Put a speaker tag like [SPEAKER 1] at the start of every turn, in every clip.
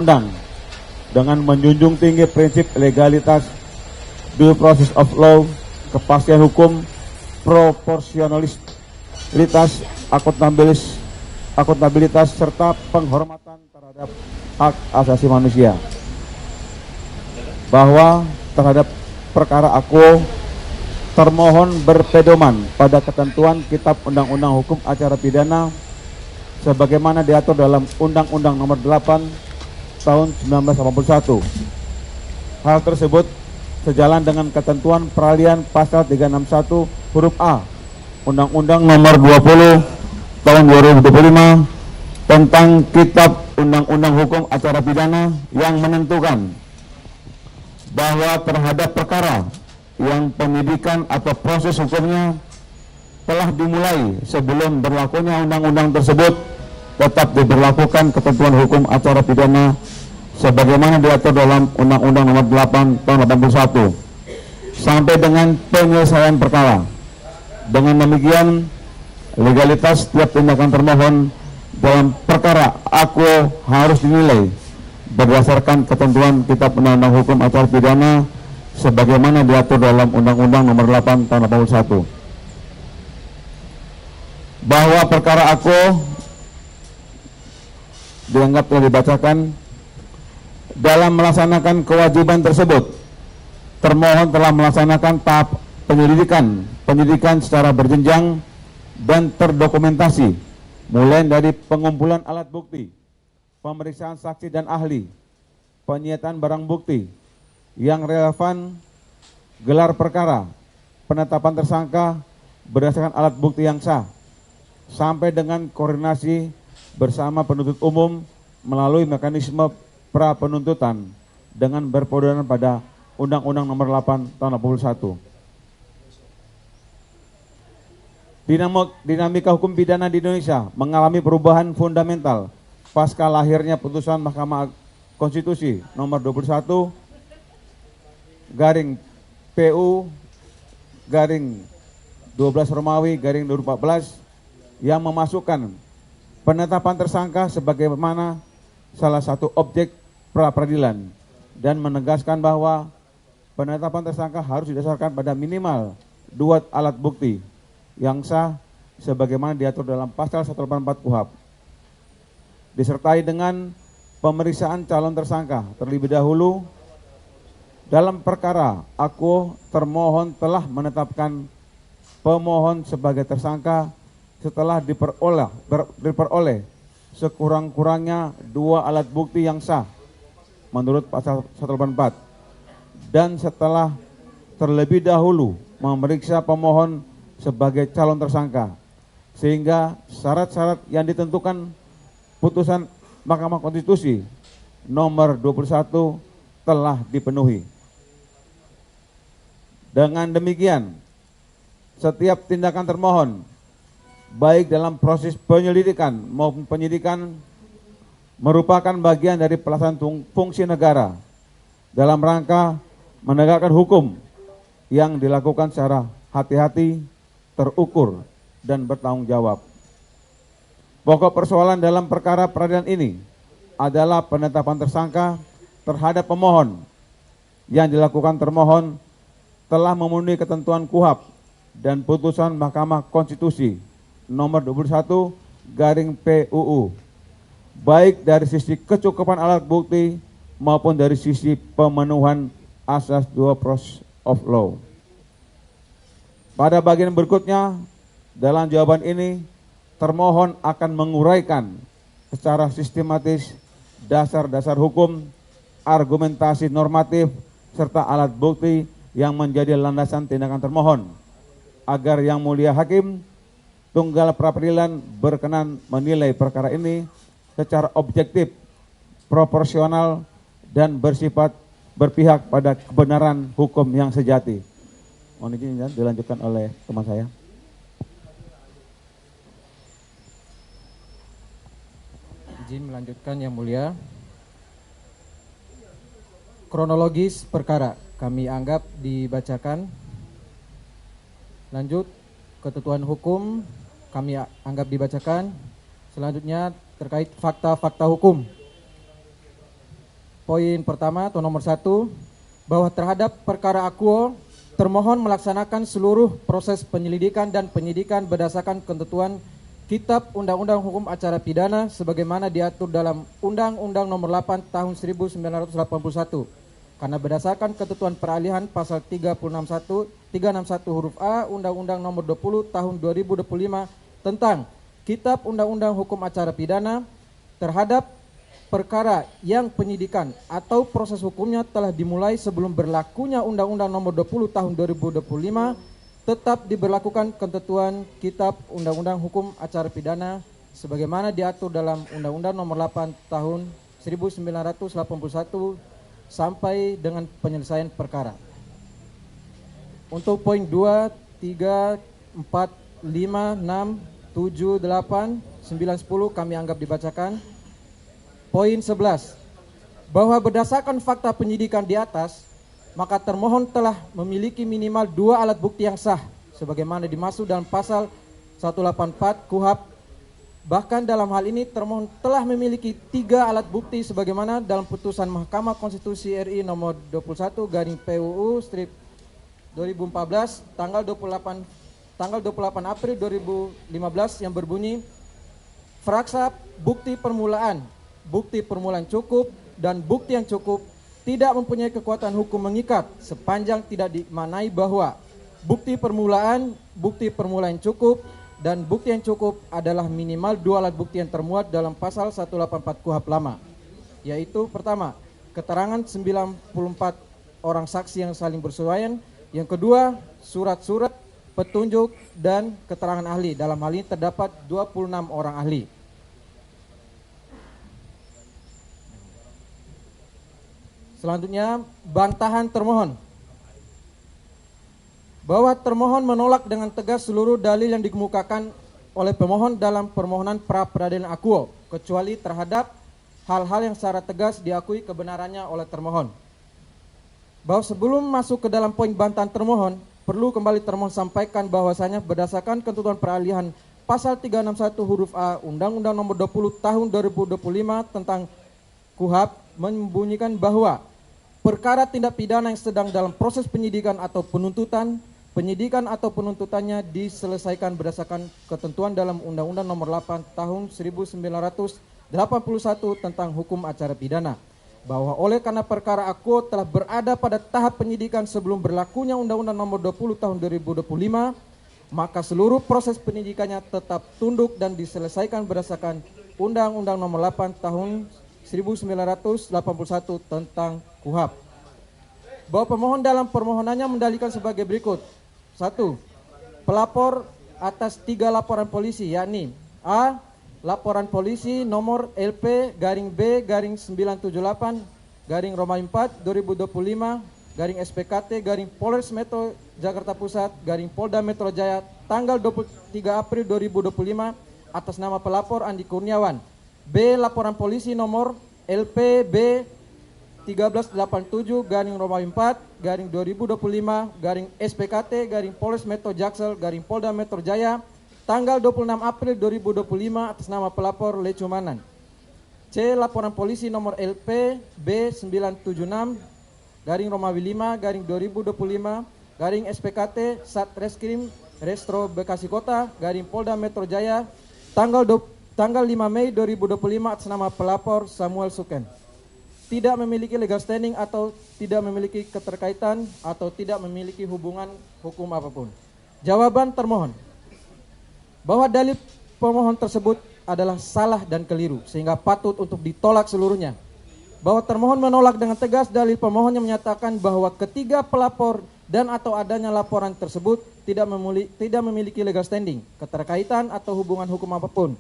[SPEAKER 1] undang dengan menjunjung tinggi prinsip legalitas, due process of law, kepastian hukum, proporsionalitas, akuntabilitas serta penghormatan terhadap hak asasi manusia. Bahwa terhadap perkara aku termohon berpedoman pada ketentuan Kitab Undang-Undang Hukum Acara Pidana sebagaimana diatur dalam Undang-Undang Nomor 8 Tahun 1981. Hal tersebut sejalan dengan ketentuan peralihan pasal 361 huruf A Undang-Undang Nomor 20 Tahun 2025 tentang Kitab Undang-Undang Hukum Acara Pidana yang menentukan bahwa terhadap perkara yang penyidikan atau proses hukumnya telah dimulai sebelum berlakunya undang-undang tersebut, tetap diberlakukan ketentuan hukum acara pidana sebagaimana diatur dalam Undang-Undang Nomor 8 Tahun 81 sampai dengan penyelesaian perkara. Dengan demikian, legalitas setiap tindakan termohon dalam perkara aku harus dinilai berdasarkan ketentuan Kitab Undang-Undang Hukum Acara Pidana sebagaimana diatur dalam Undang-Undang Nomor 8 Tahun 81. Bahwa perkara aku dianggap telah dibacakan dalam melaksanakan kewajiban tersebut, termohon telah melaksanakan tahap penyidikan secara berjenjang dan terdokumentasi, mulai dari pengumpulan alat bukti, pemeriksaan saksi dan ahli, penyitaan barang bukti yang relevan, gelar perkara, penetapan tersangka berdasarkan alat bukti yang sah, sampai dengan koordinasi bersama penuntut umum melalui mekanisme pra penuntutan dengan berpedoman pada Undang-Undang Nomor 8 Tahun 81. Dinamika hukum pidana di Indonesia mengalami perubahan fundamental pasca lahirnya putusan Mahkamah Konstitusi Nomor 21 garing PU garing 12 Romawi garing 2014 yang memasukkan penetapan tersangka sebagaimana salah satu objek pra peradilan dan menegaskan bahwa penetapan tersangka harus didasarkan pada minimal 2 alat bukti yang sah sebagaimana diatur dalam pasal 184 KUHP, disertai dengan pemeriksaan calon tersangka terlebih dahulu. Dalam perkara aku termohon telah menetapkan pemohon sebagai tersangka setelah diperoleh sekurang-kurangnya 2 alat bukti yang sah menurut pasal 184 dan setelah terlebih dahulu memeriksa pemohon sebagai calon tersangka, sehingga syarat-syarat yang ditentukan putusan Mahkamah Konstitusi Nomor 21 telah dipenuhi. Dengan demikian, setiap tindakan termohon baik dalam proses penyelidikan maupun penyidikan merupakan bagian dari pelaksanaan fungsi negara dalam rangka menegakkan hukum yang dilakukan secara hati-hati, terukur, dan bertanggung jawab. Pokok persoalan dalam perkara peradilan ini adalah penetapan tersangka terhadap pemohon yang dilakukan termohon telah memenuhi ketentuan KUHP dan putusan Mahkamah Konstitusi Nomor 21 garing PUU, baik dari sisi kecukupan alat bukti maupun dari sisi pemenuhan asas due process of law. Pada bagian berikutnya, dalam jawaban ini, termohon akan menguraikan secara sistematis dasar-dasar hukum, argumentasi normatif, serta alat bukti yang menjadi landasan tindakan termohon, agar Yang Mulia Hakim Tunggal Pra-Peradilan berkenan menilai perkara ini secara objektif, proporsional, dan bersifat berpihak pada kebenaran hukum yang sejati. Mohon izin dilanjutkan oleh teman saya.
[SPEAKER 2] Izin melanjutkan Yang Mulia. Kronologis perkara kami anggap dibacakan. Lanjut, ketentuan hukum kami anggap dibacakan. Selanjutnya terkait fakta-fakta hukum. Poin pertama atau nomor 1, bahwa terhadap perkara akuo, termohon melaksanakan seluruh proses penyelidikan dan penyidikan berdasarkan ketentuan Kitab Undang-Undang Hukum Acara Pidana sebagaimana diatur dalam Undang-Undang Nomor 8 Tahun 1981. Karena berdasarkan ketentuan peralihan pasal 361 huruf A Undang-Undang Nomor 20 Tahun 2025 tentang Kitab Undang-Undang Hukum Acara Pidana, terhadap perkara yang penyidikan atau proses hukumnya telah dimulai sebelum berlakunya Undang-Undang Nomor 20 Tahun 2025, tetap diberlakukan ketentuan Kitab Undang-Undang Hukum Acara Pidana sebagaimana diatur dalam Undang-Undang Nomor 8 Tahun 1981 sampai dengan penyelesaian perkara. Untuk poin 2, 3, 4, 5, 6, 7, 8, 9, 10 kami anggap dibacakan. Poin 11, bahwa berdasarkan fakta penyidikan di atas, maka termohon telah memiliki minimal 2 alat bukti yang sah sebagaimana dimaksud dalam pasal 184 KUHP. Bahkan dalam hal ini termohon telah memiliki 3 alat bukti sebagaimana dalam putusan Mahkamah Konstitusi RI nomor 21/PUU/2014 tanggal 28 April 2015 yang berbunyi fraksa bukti permulaan cukup dan bukti yang cukup tidak mempunyai kekuatan hukum mengikat sepanjang tidak dimaknai bahwa bukti permulaan cukup dan bukti yang cukup adalah minimal 2 alat bukti yang termuat dalam pasal 184 KUHP lama, yaitu pertama, keterangan 94 orang saksi yang saling bersesuaian, yang kedua, surat-surat petunjuk dan keterangan ahli. Dalam hal ini terdapat 26 orang ahli. Selanjutnya, bantahan termohon. Bahwa termohon menolak dengan tegas seluruh dalil yang dikemukakan oleh pemohon dalam permohonan pra-peradilan akuo, kecuali terhadap hal-hal yang secara tegas diakui kebenarannya oleh termohon. Bahwa sebelum masuk ke dalam poin bantahan termohon, perlu kembali termohon sampaikan bahwasanya berdasarkan ketentuan peralihan pasal 361 huruf A Undang-Undang Nomor 20 Tahun 2025 tentang KUHP membunyikan bahwa perkara tindak pidana yang sedang dalam proses penyidikan atau penuntutannya diselesaikan berdasarkan ketentuan dalam Undang-Undang Nomor 8 Tahun 1981 tentang Hukum Acara Pidana. Bahwa oleh karena perkara akuo telah berada pada tahap penyidikan sebelum berlakunya Undang-Undang Nomor 20 Tahun 2025, maka seluruh proses penyidikannya tetap tunduk dan diselesaikan berdasarkan Undang-Undang Nomor 8 Tahun 1981 tentang KUHP. Bahwa pemohon dalam permohonannya mendalilkan sebagai berikut. 1. Pelapor atas 3 laporan polisi, yakni A. Laporan polisi nomor LP-B-978-4/2025 Polres Metro Jakarta Pusat Polda Metro Jaya tanggal 23 April 2025 atas nama pelapor Andi Kurniawan. B. Laporan polisi nomor LPB 1387-4/2025 Polres Metro Jaksel Polda Metro Jaya tanggal 26 April 2025 atas nama pelapor Lecumanan. C. Laporan polisi nomor LPB 976-5/2025 Satreskrim Restro Bekasi Kota Polda Metro Jaya tanggal 5 Mei 2025 atas nama pelapor Samuel Suken. Tidak memiliki legal standing atau tidak memiliki keterkaitan atau tidak memiliki hubungan hukum apapun. Jawaban termohon. Bahwa dalil pemohon tersebut adalah salah dan keliru sehingga patut untuk ditolak seluruhnya. Bahwa termohon menolak dengan tegas dalil pemohon yang menyatakan bahwa ketiga pelapor dan atau adanya laporan tersebut tidak memiliki legal standing, keterkaitan atau hubungan hukum apapun.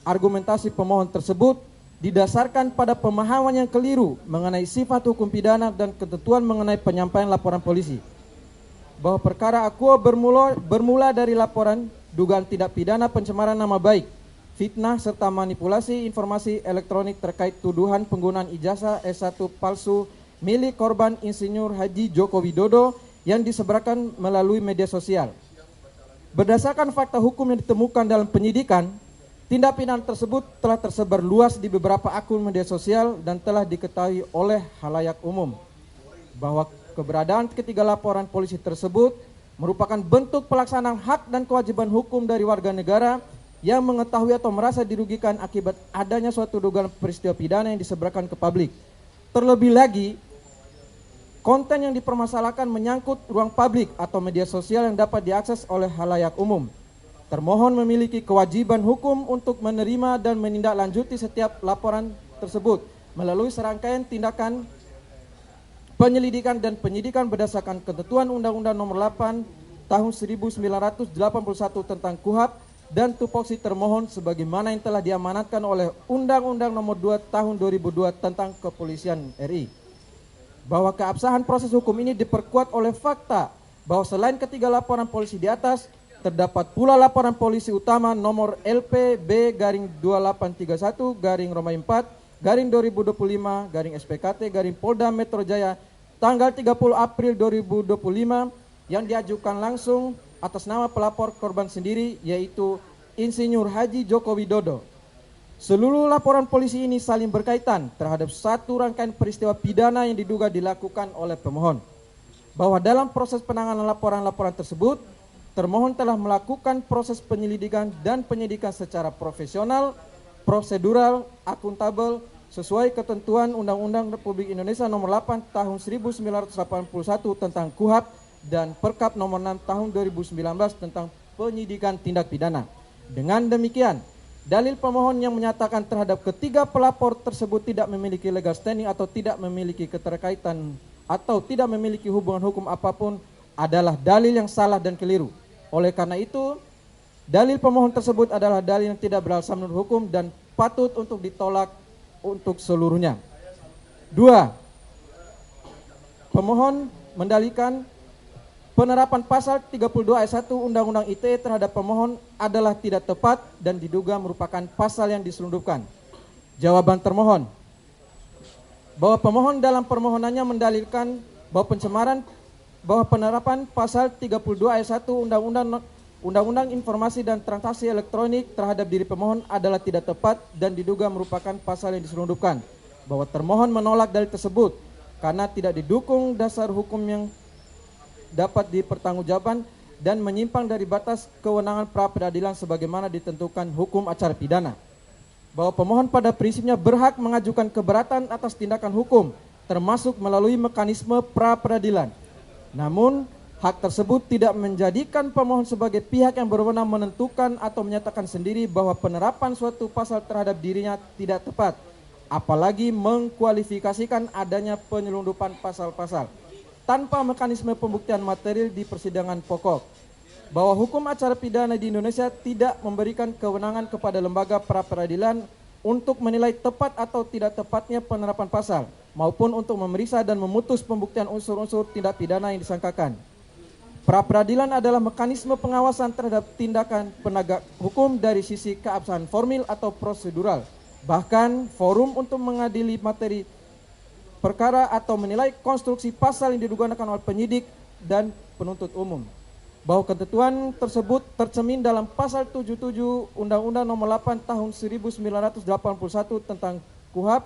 [SPEAKER 2] Argumentasi pemohon tersebut didasarkan pada pemahaman yang keliru mengenai sifat hukum pidana dan ketentuan mengenai penyampaian laporan polisi. Bahwa perkara akuo bermula dari laporan dugaan tindak pidana pencemaran nama baik, fitnah serta manipulasi informasi elektronik terkait tuduhan penggunaan ijazah S1 palsu milik korban Insinyur Haji Joko Widodo yang disebarkan melalui media sosial. Berdasarkan fakta hukum yang ditemukan dalam penyidikan, Tindak pidana tersebut telah tersebar luas di beberapa akun media sosial dan telah diketahui oleh khalayak umum bahwa keberadaan ketiga laporan polisi tersebut merupakan bentuk pelaksanaan hak dan kewajiban hukum dari warga negara yang mengetahui atau merasa dirugikan akibat adanya suatu dugaan peristiwa pidana yang disebarkan ke publik. Terlebih lagi, konten yang dipermasalahkan menyangkut ruang publik atau media sosial yang dapat diakses oleh khalayak umum. Termohon memiliki kewajiban hukum untuk menerima dan menindaklanjuti setiap laporan tersebut melalui serangkaian tindakan penyelidikan dan penyidikan berdasarkan ketentuan Undang-Undang Nomor 8 Tahun 1981 tentang KUHP dan tupoksi termohon sebagaimana yang telah diamanatkan oleh Undang-Undang Nomor 2 Tahun 2002 tentang Kepolisian RI. Bahwa keabsahan proses hukum ini diperkuat oleh fakta bahwa selain ketiga laporan polisi di atas, terdapat pula laporan polisi utama nomor LPB-2831-4-2025-SPKT-Polda Metro Jaya tanggal 30 April 2025 yang diajukan langsung atas nama pelapor korban sendiri yaitu Insinyur Haji Joko Widodo. Seluruh laporan polisi ini saling berkaitan terhadap satu rangkaian peristiwa pidana yang diduga dilakukan oleh pemohon. Bahwa dalam proses penanganan laporan-laporan tersebut, termohon telah melakukan proses penyelidikan dan penyidikan secara profesional, prosedural, akuntabel, sesuai ketentuan Undang-Undang Republik Indonesia Nomor 8 Tahun 1981 tentang KUHP dan Perkap Nomor 6 Tahun 2019 tentang penyidikan tindak pidana. Dengan demikian, dalil pemohon yang menyatakan terhadap ketiga pelapor tersebut tidak memiliki legal standing atau tidak memiliki keterkaitan atau tidak memiliki hubungan hukum apapun adalah dalil yang salah dan keliru. Oleh karena itu, dalil pemohon tersebut adalah dalil yang tidak beralasan menurut hukum dan patut untuk ditolak untuk seluruhnya. 2. Pemohon mendalilkan penerapan pasal 32 ayat 1 Undang-Undang ITE terhadap pemohon adalah tidak tepat dan diduga merupakan pasal yang diselundupkan. Jawaban termohon, bahwa pemohon dalam permohonannya mendalilkan bahwa penerapan pasal 32 ayat 1 Undang-Undang Informasi dan Transaksi Elektronik terhadap diri pemohon adalah tidak tepat dan diduga merupakan pasal yang diselundupkan. Bahwa termohon menolak dalil tersebut karena tidak didukung dasar hukum yang dapat dipertanggungjawabkan dan menyimpang dari batas kewenangan pra peradilan sebagaimana ditentukan hukum acara pidana. Bahwa pemohon pada prinsipnya berhak mengajukan keberatan atas tindakan hukum termasuk melalui mekanisme pra peradilan. Namun, hak tersebut tidak menjadikan pemohon sebagai pihak yang berwenang menentukan atau menyatakan sendiri bahwa penerapan suatu pasal terhadap dirinya tidak tepat, apalagi mengkualifikasikan adanya penyelundupan pasal-pasal tanpa mekanisme pembuktian material di persidangan pokok. Bahwa hukum acara pidana di Indonesia tidak memberikan kewenangan kepada lembaga pra peradilan untuk menilai tepat atau tidak tepatnya penerapan pasal, maupun untuk memeriksa dan memutus pembuktian unsur-unsur tindak pidana yang disangkakan. Pra peradilan adalah mekanisme pengawasan terhadap tindakan penegak hukum dari sisi keabsahan formil atau prosedural, bahkan forum untuk mengadili materi perkara atau menilai konstruksi pasal yang digunakan oleh penyidik dan penuntut umum. Bahwa ketentuan tersebut tercermin dalam pasal 77 Undang-Undang Nomor 8 Tahun 1981 tentang KUHP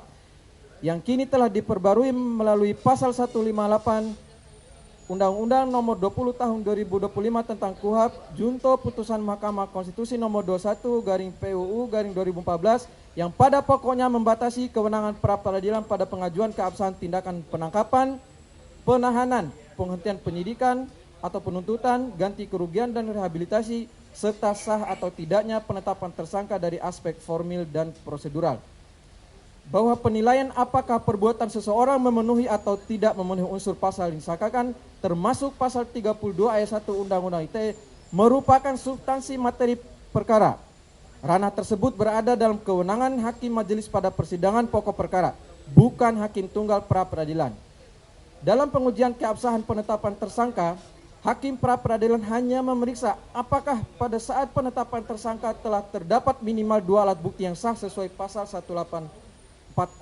[SPEAKER 2] yang kini telah diperbarui melalui pasal 158 Undang-Undang Nomor 20 Tahun 2025 tentang KUHP Junto Putusan Mahkamah Konstitusi Nomor 21/PUU/2014 yang pada pokoknya membatasi kewenangan pra peradilan pada pengajuan keabsahan tindakan penangkapan, penahanan, penghentian penyidikan atau penuntutan, ganti kerugian dan rehabilitasi, serta sah atau tidaknya penetapan tersangka dari aspek formil dan prosedural. Bahwa penilaian apakah perbuatan seseorang memenuhi atau tidak memenuhi unsur pasal yang disangkakan, termasuk pasal 32 ayat 1 Undang-Undang ITE, merupakan substansi materi perkara. Ranah tersebut berada dalam kewenangan hakim majelis pada persidangan pokok perkara, bukan hakim tunggal pra peradilan. Dalam pengujian keabsahan penetapan tersangka, hakim pra peradilan hanya memeriksa apakah pada saat penetapan tersangka telah terdapat minimal 2 alat bukti yang sah sesuai pasal 184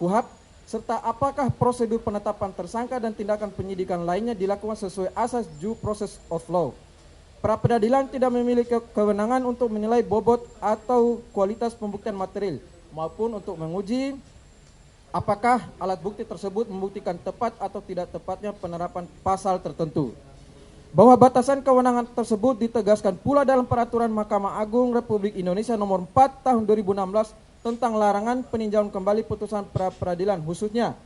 [SPEAKER 2] KUHP, serta apakah prosedur penetapan tersangka dan tindakan penyidikan lainnya dilakukan sesuai asas due process of law. pra-peradilan tidak memiliki kewenangan untuk menilai bobot atau kualitas pembuktian material maupun untuk menguji apakah alat bukti tersebut membuktikan tepat atau tidak tepatnya penerapan pasal tertentu. Bahwa batasan kewenangan tersebut ditegaskan pula dalam Peraturan Mahkamah Agung Republik Indonesia Nomor 4 Tahun 2016 tentang larangan peninjauan kembali putusan pra-peradilan, khususnya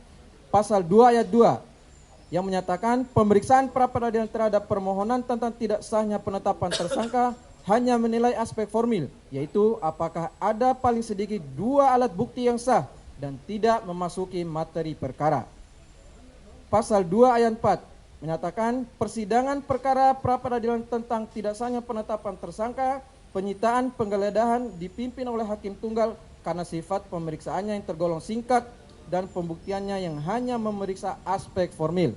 [SPEAKER 2] Pasal 2 Ayat 2 yang menyatakan pemeriksaan pra-peradilan terhadap permohonan tentang tidak sahnya penetapan tersangka hanya menilai aspek formil, yaitu apakah ada paling sedikit 2 alat bukti yang sah dan tidak memasuki materi perkara. Pasal 2 Ayat 4 menyatakan persidangan perkara pra-peradilan tentang tidak sahnya penetapan tersangka, penyitaan, penggeledahan dipimpin oleh hakim tunggal karena sifat pemeriksaannya yang tergolong singkat dan pembuktiannya yang hanya memeriksa aspek formil.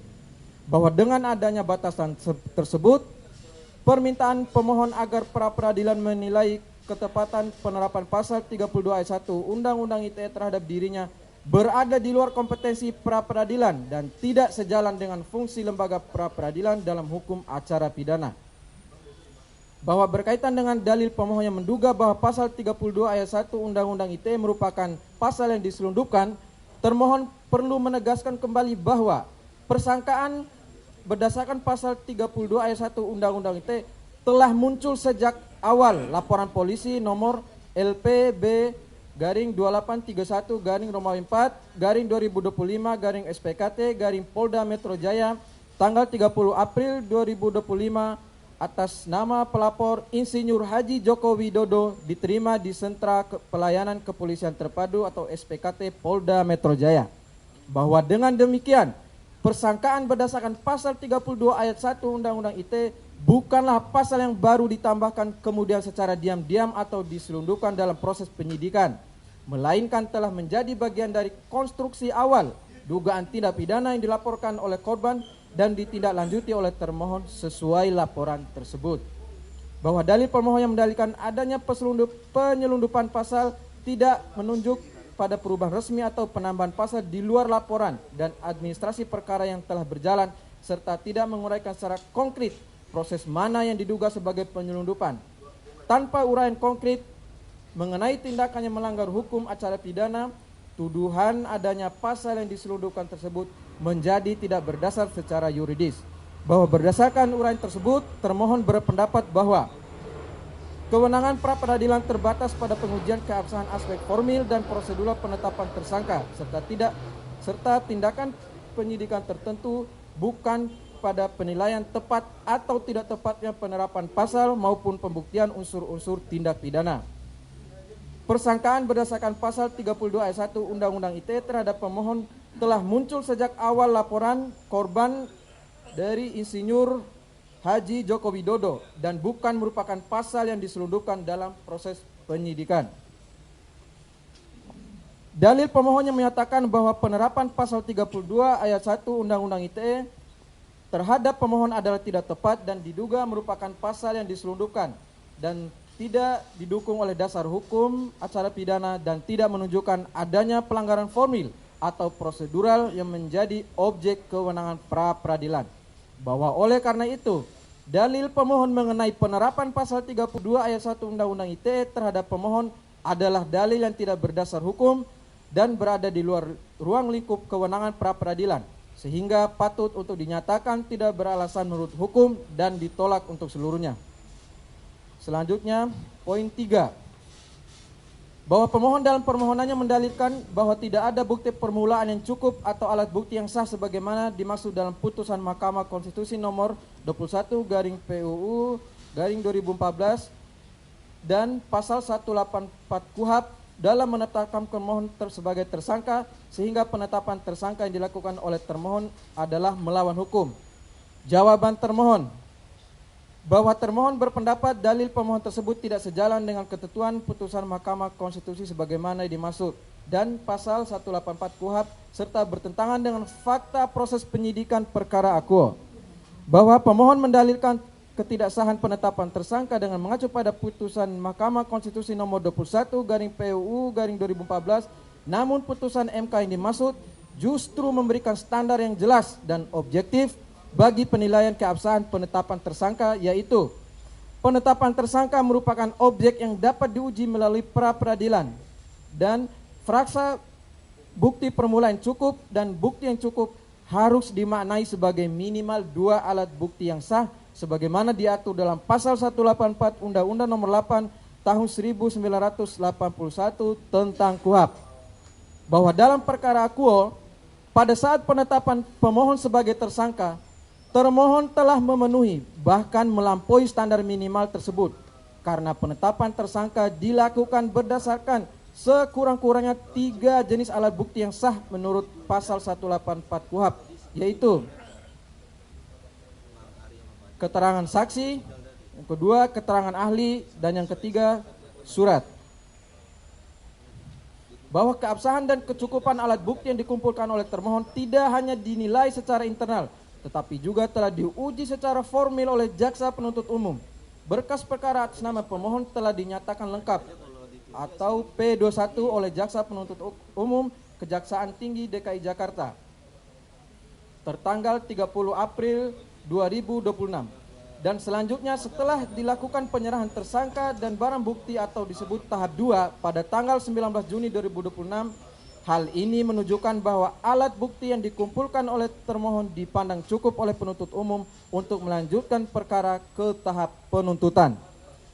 [SPEAKER 2] Bahwa dengan adanya batasan tersebut, permintaan pemohon agar pra-peradilan menilai ketepatan penerapan pasal 32 ayat 1 Undang-Undang ITE terhadap dirinya berada di luar kompetensi pra-peradilan dan tidak sejalan dengan fungsi lembaga pra-peradilan dalam hukum acara pidana. Bahwa berkaitan dengan dalil pemohon yang menduga bahwa pasal 32 ayat 1 Undang-Undang ITE merupakan pasal yang diselundupkan, termohon perlu menegaskan kembali bahwa persangkaan berdasarkan pasal 32 ayat 1 Undang-Undang ITE telah muncul sejak awal laporan polisi nomor LPB garing 2831 garing Romawi 4 garing 2025 garing SPKT garing Polda Metro Jaya tanggal 30 April 2025 atas nama pelapor Insinyur Haji Joko Widodo diterima di Sentra Pelayanan Kepolisian Terpadu atau SPKT Polda Metro Jaya. Bahwa dengan demikian, persangkaan berdasarkan pasal 32 ayat 1 Undang-Undang ITE bukanlah pasal yang baru ditambahkan kemudian secara diam-diam atau diselundupkan dalam proses penyidikan, melainkan telah menjadi bagian dari konstruksi awal dugaan tindak pidana yang dilaporkan oleh korban dan ditindaklanjuti oleh termohon sesuai laporan tersebut. Bahwa dalil pemohon yang mendalilkan adanya penyelundupan pasal tidak menunjuk pada perubahan resmi atau penambahan pasal di luar laporan dan administrasi perkara yang telah berjalan serta tidak menguraikan secara konkret proses mana yang diduga sebagai penyelundupan. Tanpa uraian konkret mengenai tindakan yang melanggar hukum acara pidana, tuduhan adanya pasal yang diselundupkan tersebut menjadi tidak berdasar secara yuridis. Bahwa berdasarkan uraian tersebut, termohon berpendapat bahwa kewenangan pra-peradilan terbatas pada pengujian keabsahan aspek formil dan prosedural penetapan tersangka serta tindakan penyidikan tertentu, bukan pada penilaian tepat atau tidak tepatnya penerapan pasal maupun pembuktian unsur-unsur tindak pidana. Persangkaan berdasarkan pasal 32 ayat 1 Undang-Undang ITE terhadap pemohon telah muncul sejak awal laporan korban dari Insinyur Haji Joko Widodo dan bukan merupakan pasal yang diselundupkan dalam proses penyidikan. Dalil pemohon yang menyatakan bahwa penerapan pasal 32 ayat 1 Undang-Undang ITE terhadap pemohon adalah tidak tepat dan diduga merupakan pasal yang diselundupkan dan tidak didukung oleh dasar hukum acara pidana dan tidak menunjukkan adanya pelanggaran formil atau prosedural yang menjadi objek kewenangan pra-peradilan. Bahwa oleh karena itu, dalil pemohon mengenai penerapan pasal 32 ayat 1 Undang-Undang ITE terhadap pemohon adalah dalil yang tidak berdasar hukum dan berada di luar ruang lingkup kewenangan pra-peradilan, sehingga patut untuk dinyatakan tidak beralasan menurut hukum dan ditolak untuk seluruhnya. Selanjutnya, poin 3. Bahwa pemohon dalam permohonannya mendalilkan bahwa tidak ada bukti permulaan yang cukup atau alat bukti yang sah sebagaimana dimaksud dalam putusan Mahkamah Konstitusi nomor 21 garing PUU garing 2014 dan pasal 184 KUHP dalam menetapkan pemohon sebagai tersangka sehingga penetapan tersangka yang dilakukan oleh termohon adalah melawan hukum. Jawaban termohon, bahwa termohon berpendapat dalil pemohon tersebut tidak sejalan dengan ketentuan putusan Mahkamah Konstitusi sebagaimana dimaksud dan pasal 184 KUHP serta bertentangan dengan fakta proses penyidikan perkara akuo. Bahwa pemohon mendalilkan ketidaksahan penetapan tersangka dengan mengacu pada putusan Mahkamah Konstitusi nomor 21 garing PUU garing 2014, namun putusan MK yang dimaksud justru memberikan standar yang jelas dan objektif bagi penilaian keabsahan penetapan tersangka, yaitu penetapan tersangka merupakan objek yang dapat diuji melalui pra-peradilan dan frasa bukti permulaan cukup dan bukti yang cukup harus dimaknai sebagai minimal 2 alat bukti yang sah sebagaimana diatur dalam pasal 184 Undang-Undang Nomor 8 Tahun 1981 tentang KUHP, bahwa dalam perkara akuo pada saat penetapan pemohon sebagai tersangka, termohon telah memenuhi bahkan melampaui standar minimal tersebut karena penetapan tersangka dilakukan berdasarkan sekurang-kurangnya 3 jenis alat bukti yang sah menurut pasal 184 KUHP, yaitu keterangan saksi, yang kedua keterangan ahli, dan yang ketiga surat. Bahwa keabsahan dan kecukupan alat bukti yang dikumpulkan oleh termohon tidak hanya dinilai secara internal, tetapi juga telah diuji secara formil oleh jaksa penuntut umum. Berkas perkara atas nama pemohon telah dinyatakan lengkap atau P21 oleh jaksa penuntut umum Kejaksaan Tinggi DKI Jakarta tertanggal 30 April 2026. Dan selanjutnya setelah dilakukan penyerahan tersangka dan barang bukti atau disebut tahap 2 pada tanggal 19 Juni 2026, hal ini menunjukkan bahwa alat bukti yang dikumpulkan oleh termohon dipandang cukup oleh penuntut umum untuk melanjutkan perkara ke tahap penuntutan.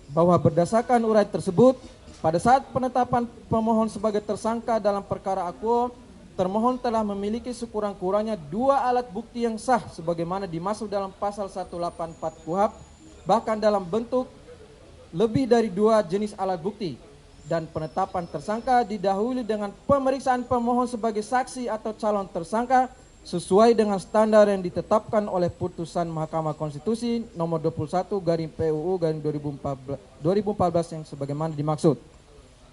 [SPEAKER 2] Bahwa berdasarkan uraian tersebut, pada saat penetapan pemohon sebagai tersangka dalam perkara akuo, termohon telah memiliki sekurang-kurangnya 2 alat bukti yang sah sebagaimana dimaksud dalam pasal 184 KUHP, bahkan dalam bentuk lebih dari 2 jenis alat bukti, dan penetapan tersangka didahului dengan pemeriksaan pemohon sebagai saksi atau calon tersangka sesuai dengan standar yang ditetapkan oleh putusan Mahkamah Konstitusi nomor 21/PUU/2014 yang sebagaimana dimaksud.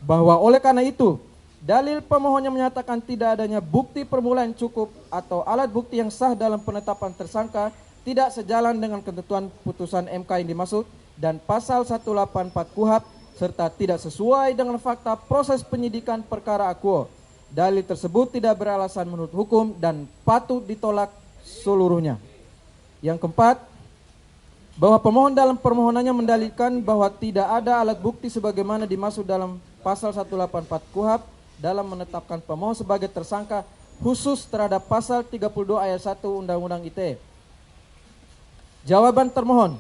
[SPEAKER 2] Bahwa oleh karena itu, dalil pemohonnya menyatakan tidak adanya bukti permulaan cukup atau alat bukti yang sah dalam penetapan tersangka tidak sejalan dengan ketentuan putusan MK yang dimaksud dan pasal 184 KUHP serta tidak sesuai dengan fakta proses penyidikan perkara akuo. Dalil tersebut tidak beralasan menurut hukum dan patut ditolak seluruhnya. Yang keempat, bahwa pemohon dalam permohonannya mendalilkan bahwa tidak ada alat bukti sebagaimana dimaksud dalam pasal 184 KUHP dalam menetapkan pemohon sebagai tersangka khusus terhadap pasal 32 ayat 1 Undang-Undang ITE. Jawaban termohon,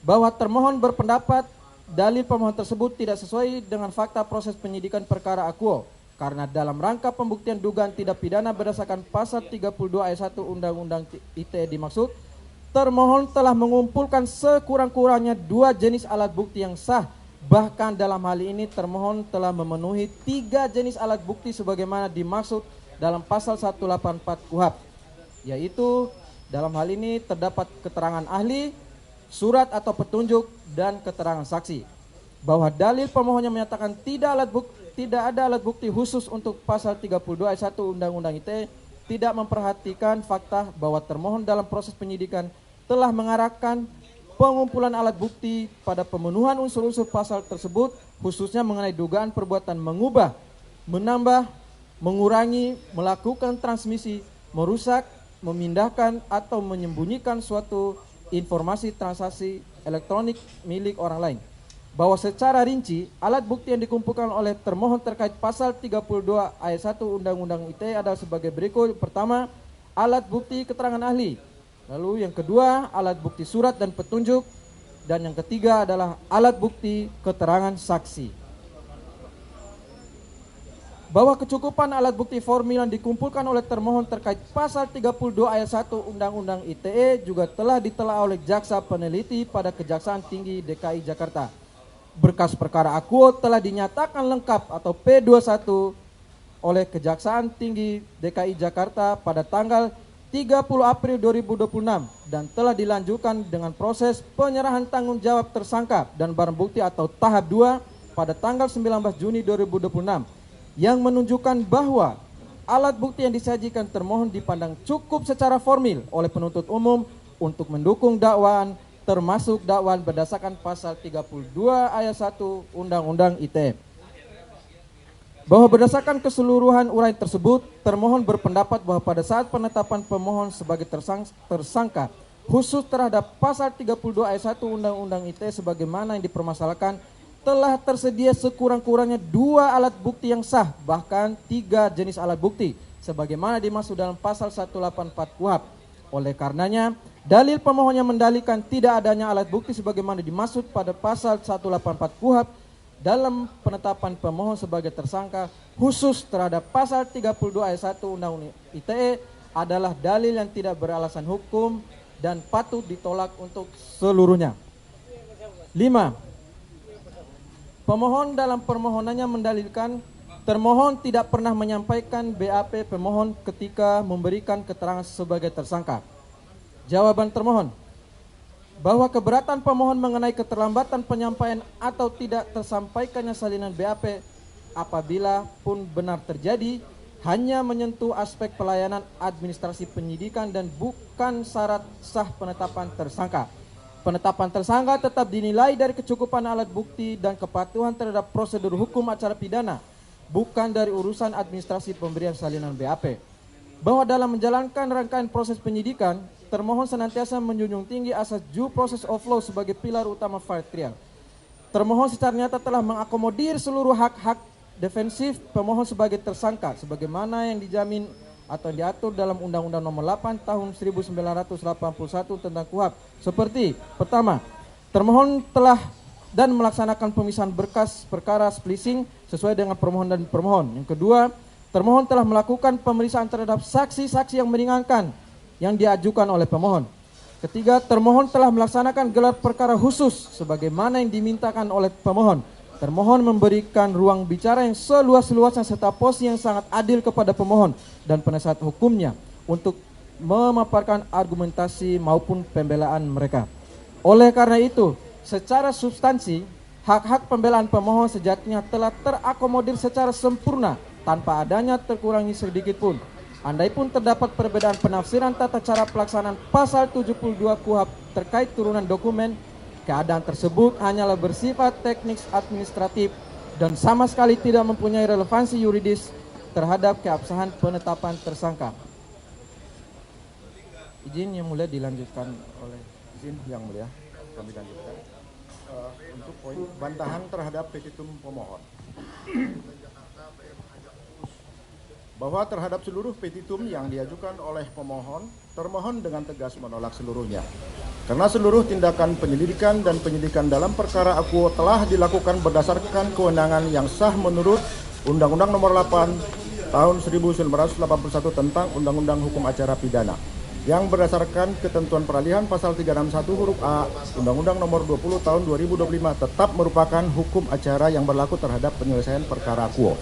[SPEAKER 2] bahwa termohon berpendapat dalil pemohon tersebut tidak sesuai dengan fakta proses penyidikan perkara akuo karena dalam rangka pembuktian dugaan tidak pidana berdasarkan pasal 32 ayat 1 Undang-Undang ITE dimaksud, termohon telah mengumpulkan sekurang-kurangnya 2 jenis alat bukti yang sah. Bahkan dalam hal ini termohon telah memenuhi 3 jenis alat bukti sebagaimana dimaksud dalam pasal 184 KUHP, yaitu dalam hal ini terdapat keterangan ahli, surat atau petunjuk, dan keterangan saksi. Bahwa dalil pemohonnya menyatakan tidak ada alat bukti khusus untuk pasal 32 ayat 1 Undang-Undang ITE tidak memperhatikan fakta bahwa termohon dalam proses penyidikan telah mengarahkan pengumpulan alat bukti pada pemenuhan unsur-unsur pasal tersebut, khususnya mengenai dugaan perbuatan mengubah, menambah, mengurangi, melakukan transmisi, merusak, memindahkan, atau menyembunyikan suatu informasi transaksi elektronik milik orang lain. Bahwa secara rinci, alat bukti yang dikumpulkan oleh termohon terkait pasal 32 ayat 1 Undang-Undang ITE adalah sebagai berikut. Pertama, alat bukti keterangan ahli. Lalu yang kedua, alat bukti surat dan petunjuk. Dan yang ketiga adalah alat bukti keterangan saksi. Bahwa kecukupan alat bukti formil yang dikumpulkan oleh termohon terkait pasal 32 ayat 1 Undang-Undang ITE juga telah ditelaah oleh jaksa peneliti pada Kejaksaan Tinggi DKI Jakarta. Berkas perkara akuo telah dinyatakan lengkap atau P21 oleh Kejaksaan Tinggi DKI Jakarta pada tanggal 30 April 2026 dan telah dilanjutkan dengan proses penyerahan tanggung jawab tersangka dan barang bukti atau tahap 2 pada tanggal 19 Juni 2026 yang menunjukkan bahwa alat bukti yang disajikan termohon dipandang cukup secara formil oleh penuntut umum untuk mendukung dakwaan termasuk dakwaan berdasarkan pasal 32 ayat 1 Undang-Undang ITE. Bahwa berdasarkan keseluruhan uraian tersebut, termohon berpendapat bahwa pada saat penetapan pemohon sebagai tersangka khusus terhadap pasal 32 ayat 1 Undang-Undang ITE sebagaimana yang dipermasalahkan, telah tersedia sekurang-kurangnya 2 alat bukti yang sah, bahkan 3 jenis alat bukti, sebagaimana dimaksud dalam pasal 184 KUHP. Oleh karenanya, dalil pemohonnya mendalilkan tidak adanya alat bukti sebagaimana dimaksud pada pasal 184 KUHP dalam penetapan pemohon sebagai tersangka khusus terhadap pasal 32 ayat 1 Undang-Undang ITE adalah dalil yang tidak beralasan hukum dan patut ditolak untuk seluruhnya. 5. Pemohon dalam permohonannya mendalilkan termohon tidak pernah menyampaikan BAP pemohon ketika memberikan keterangan sebagai tersangka. Jawaban termohon, bahwa keberatan pemohon mengenai keterlambatan penyampaian atau tidak tersampaikannya salinan BAP apabila pun benar terjadi hanya menyentuh aspek pelayanan administrasi penyidikan dan bukan syarat sah penetapan tersangka. Penetapan tersangka tetap dinilai dari kecukupan alat bukti dan kepatuhan terhadap prosedur hukum acara pidana, bukan dari urusan administrasi pemberian salinan BAP. Bahwa dalam menjalankan rangkaian proses penyidikan, termohon senantiasa menjunjung tinggi asas due process of law sebagai pilar utama fair trial. Termohon secara nyata telah mengakomodir seluruh hak-hak defensif pemohon sebagai tersangka sebagaimana yang dijamin atau diatur dalam Undang-Undang Nomor 8 Tahun 1981 tentang KUHP. Seperti pertama, termohon telah dan melaksanakan pemisahan berkas perkara splicing sesuai dengan permohonan dan permohon. Yang kedua, termohon telah melakukan pemeriksaan terhadap saksi-saksi yang meringankan yang diajukan oleh pemohon. Ketiga, termohon telah melaksanakan gelar perkara khusus sebagaimana yang dimintakan oleh pemohon. Termohon memberikan ruang bicara yang seluas-luasnya serta posisi yang sangat adil kepada pemohon dan penasihat hukumnya untuk memaparkan argumentasi maupun pembelaan mereka. Oleh karena itu, secara substansi, hak-hak pembelaan pemohon sejatinya telah terakomodir secara sempurna tanpa adanya terkurangi sedikit pun. Andaipun terdapat perbedaan penafsiran tata cara pelaksanaan pasal 72 KUHP terkait turunan dokumen, keadaan tersebut hanyalah bersifat teknis administratif dan sama sekali tidak mempunyai relevansi yuridis terhadap keabsahan penetapan tersangka. Izin yang mulia dilanjutkan oleh
[SPEAKER 3] izin yang mulia kami lanjutkan. Untuk poin bantahan terhadap petitum pemohon. Bahwa terhadap seluruh petitum yang diajukan oleh pemohon, termohon dengan tegas menolak seluruhnya. Karena seluruh tindakan penyelidikan dan penyidikan dalam perkara akuo telah dilakukan berdasarkan kewenangan yang sah menurut Undang-Undang Nomor 8 Tahun 1981 tentang Undang-Undang Hukum Acara Pidana yang berdasarkan ketentuan peralihan pasal 361 huruf A Undang-Undang Nomor 20 Tahun 2025 tetap merupakan hukum acara yang berlaku terhadap penyelesaian perkara akuo.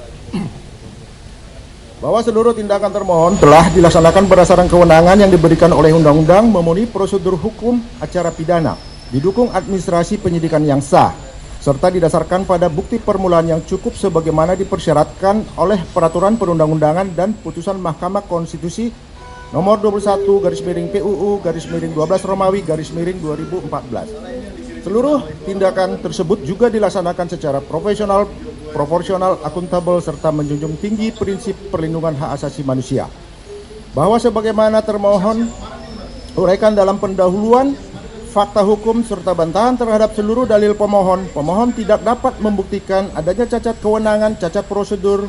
[SPEAKER 3] Bahwa seluruh tindakan termohon telah dilaksanakan berdasarkan kewenangan yang diberikan oleh undang-undang memenuhi prosedur hukum acara pidana, didukung administrasi penyidikan yang sah, serta didasarkan pada bukti permulaan yang cukup sebagaimana dipersyaratkan oleh peraturan perundang-undangan dan putusan Mahkamah Konstitusi nomor 21/PUU/12 Seluruh tindakan tersebut juga dilaksanakan secara profesional, proporsional, akuntabel, serta menjunjung tinggi prinsip perlindungan hak asasi manusia. Bahwa sebagaimana termohon uraikan dalam pendahuluan, fakta hukum serta bantahan terhadap seluruh dalil pemohon, pemohon tidak dapat membuktikan adanya cacat kewenangan, cacat prosedur,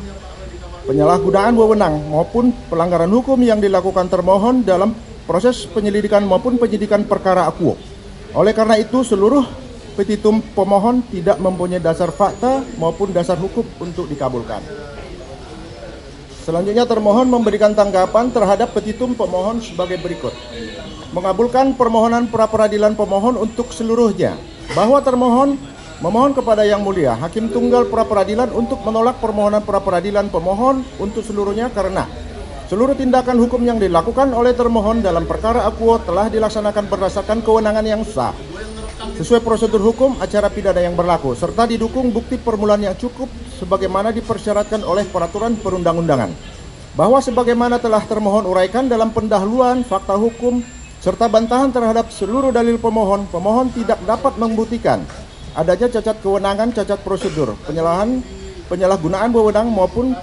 [SPEAKER 3] penyalahgunaan wewenang maupun pelanggaran hukum yang dilakukan termohon dalam proses penyelidikan maupun penyidikan perkara akuo. Oleh karena itu, seluruh petitum pemohon tidak mempunyai dasar fakta maupun dasar hukum untuk dikabulkan. Selanjutnya, termohon memberikan tanggapan terhadap petitum pemohon sebagai berikut. Mengabulkan permohonan pra-peradilan pemohon untuk seluruhnya, bahwa termohon memohon kepada Yang Mulia Hakim Tunggal pra-peradilan untuk menolak permohonan pra-peradilan pemohon untuk seluruhnya karena seluruh tindakan hukum yang dilakukan oleh termohon dalam perkara akuo telah dilaksanakan berdasarkan kewenangan yang sah sesuai prosedur hukum acara pidana yang berlaku serta didukung bukti permulaan yang cukup sebagaimana dipersyaratkan oleh peraturan perundang-undangan. Bahwa sebagaimana telah termohon uraikan dalam pendahuluan, fakta hukum serta bantahan terhadap seluruh dalil pemohon, pemohon tidak dapat membuktikan adanya cacat kewenangan, cacat prosedur, penyalahgunaan wewenang maupun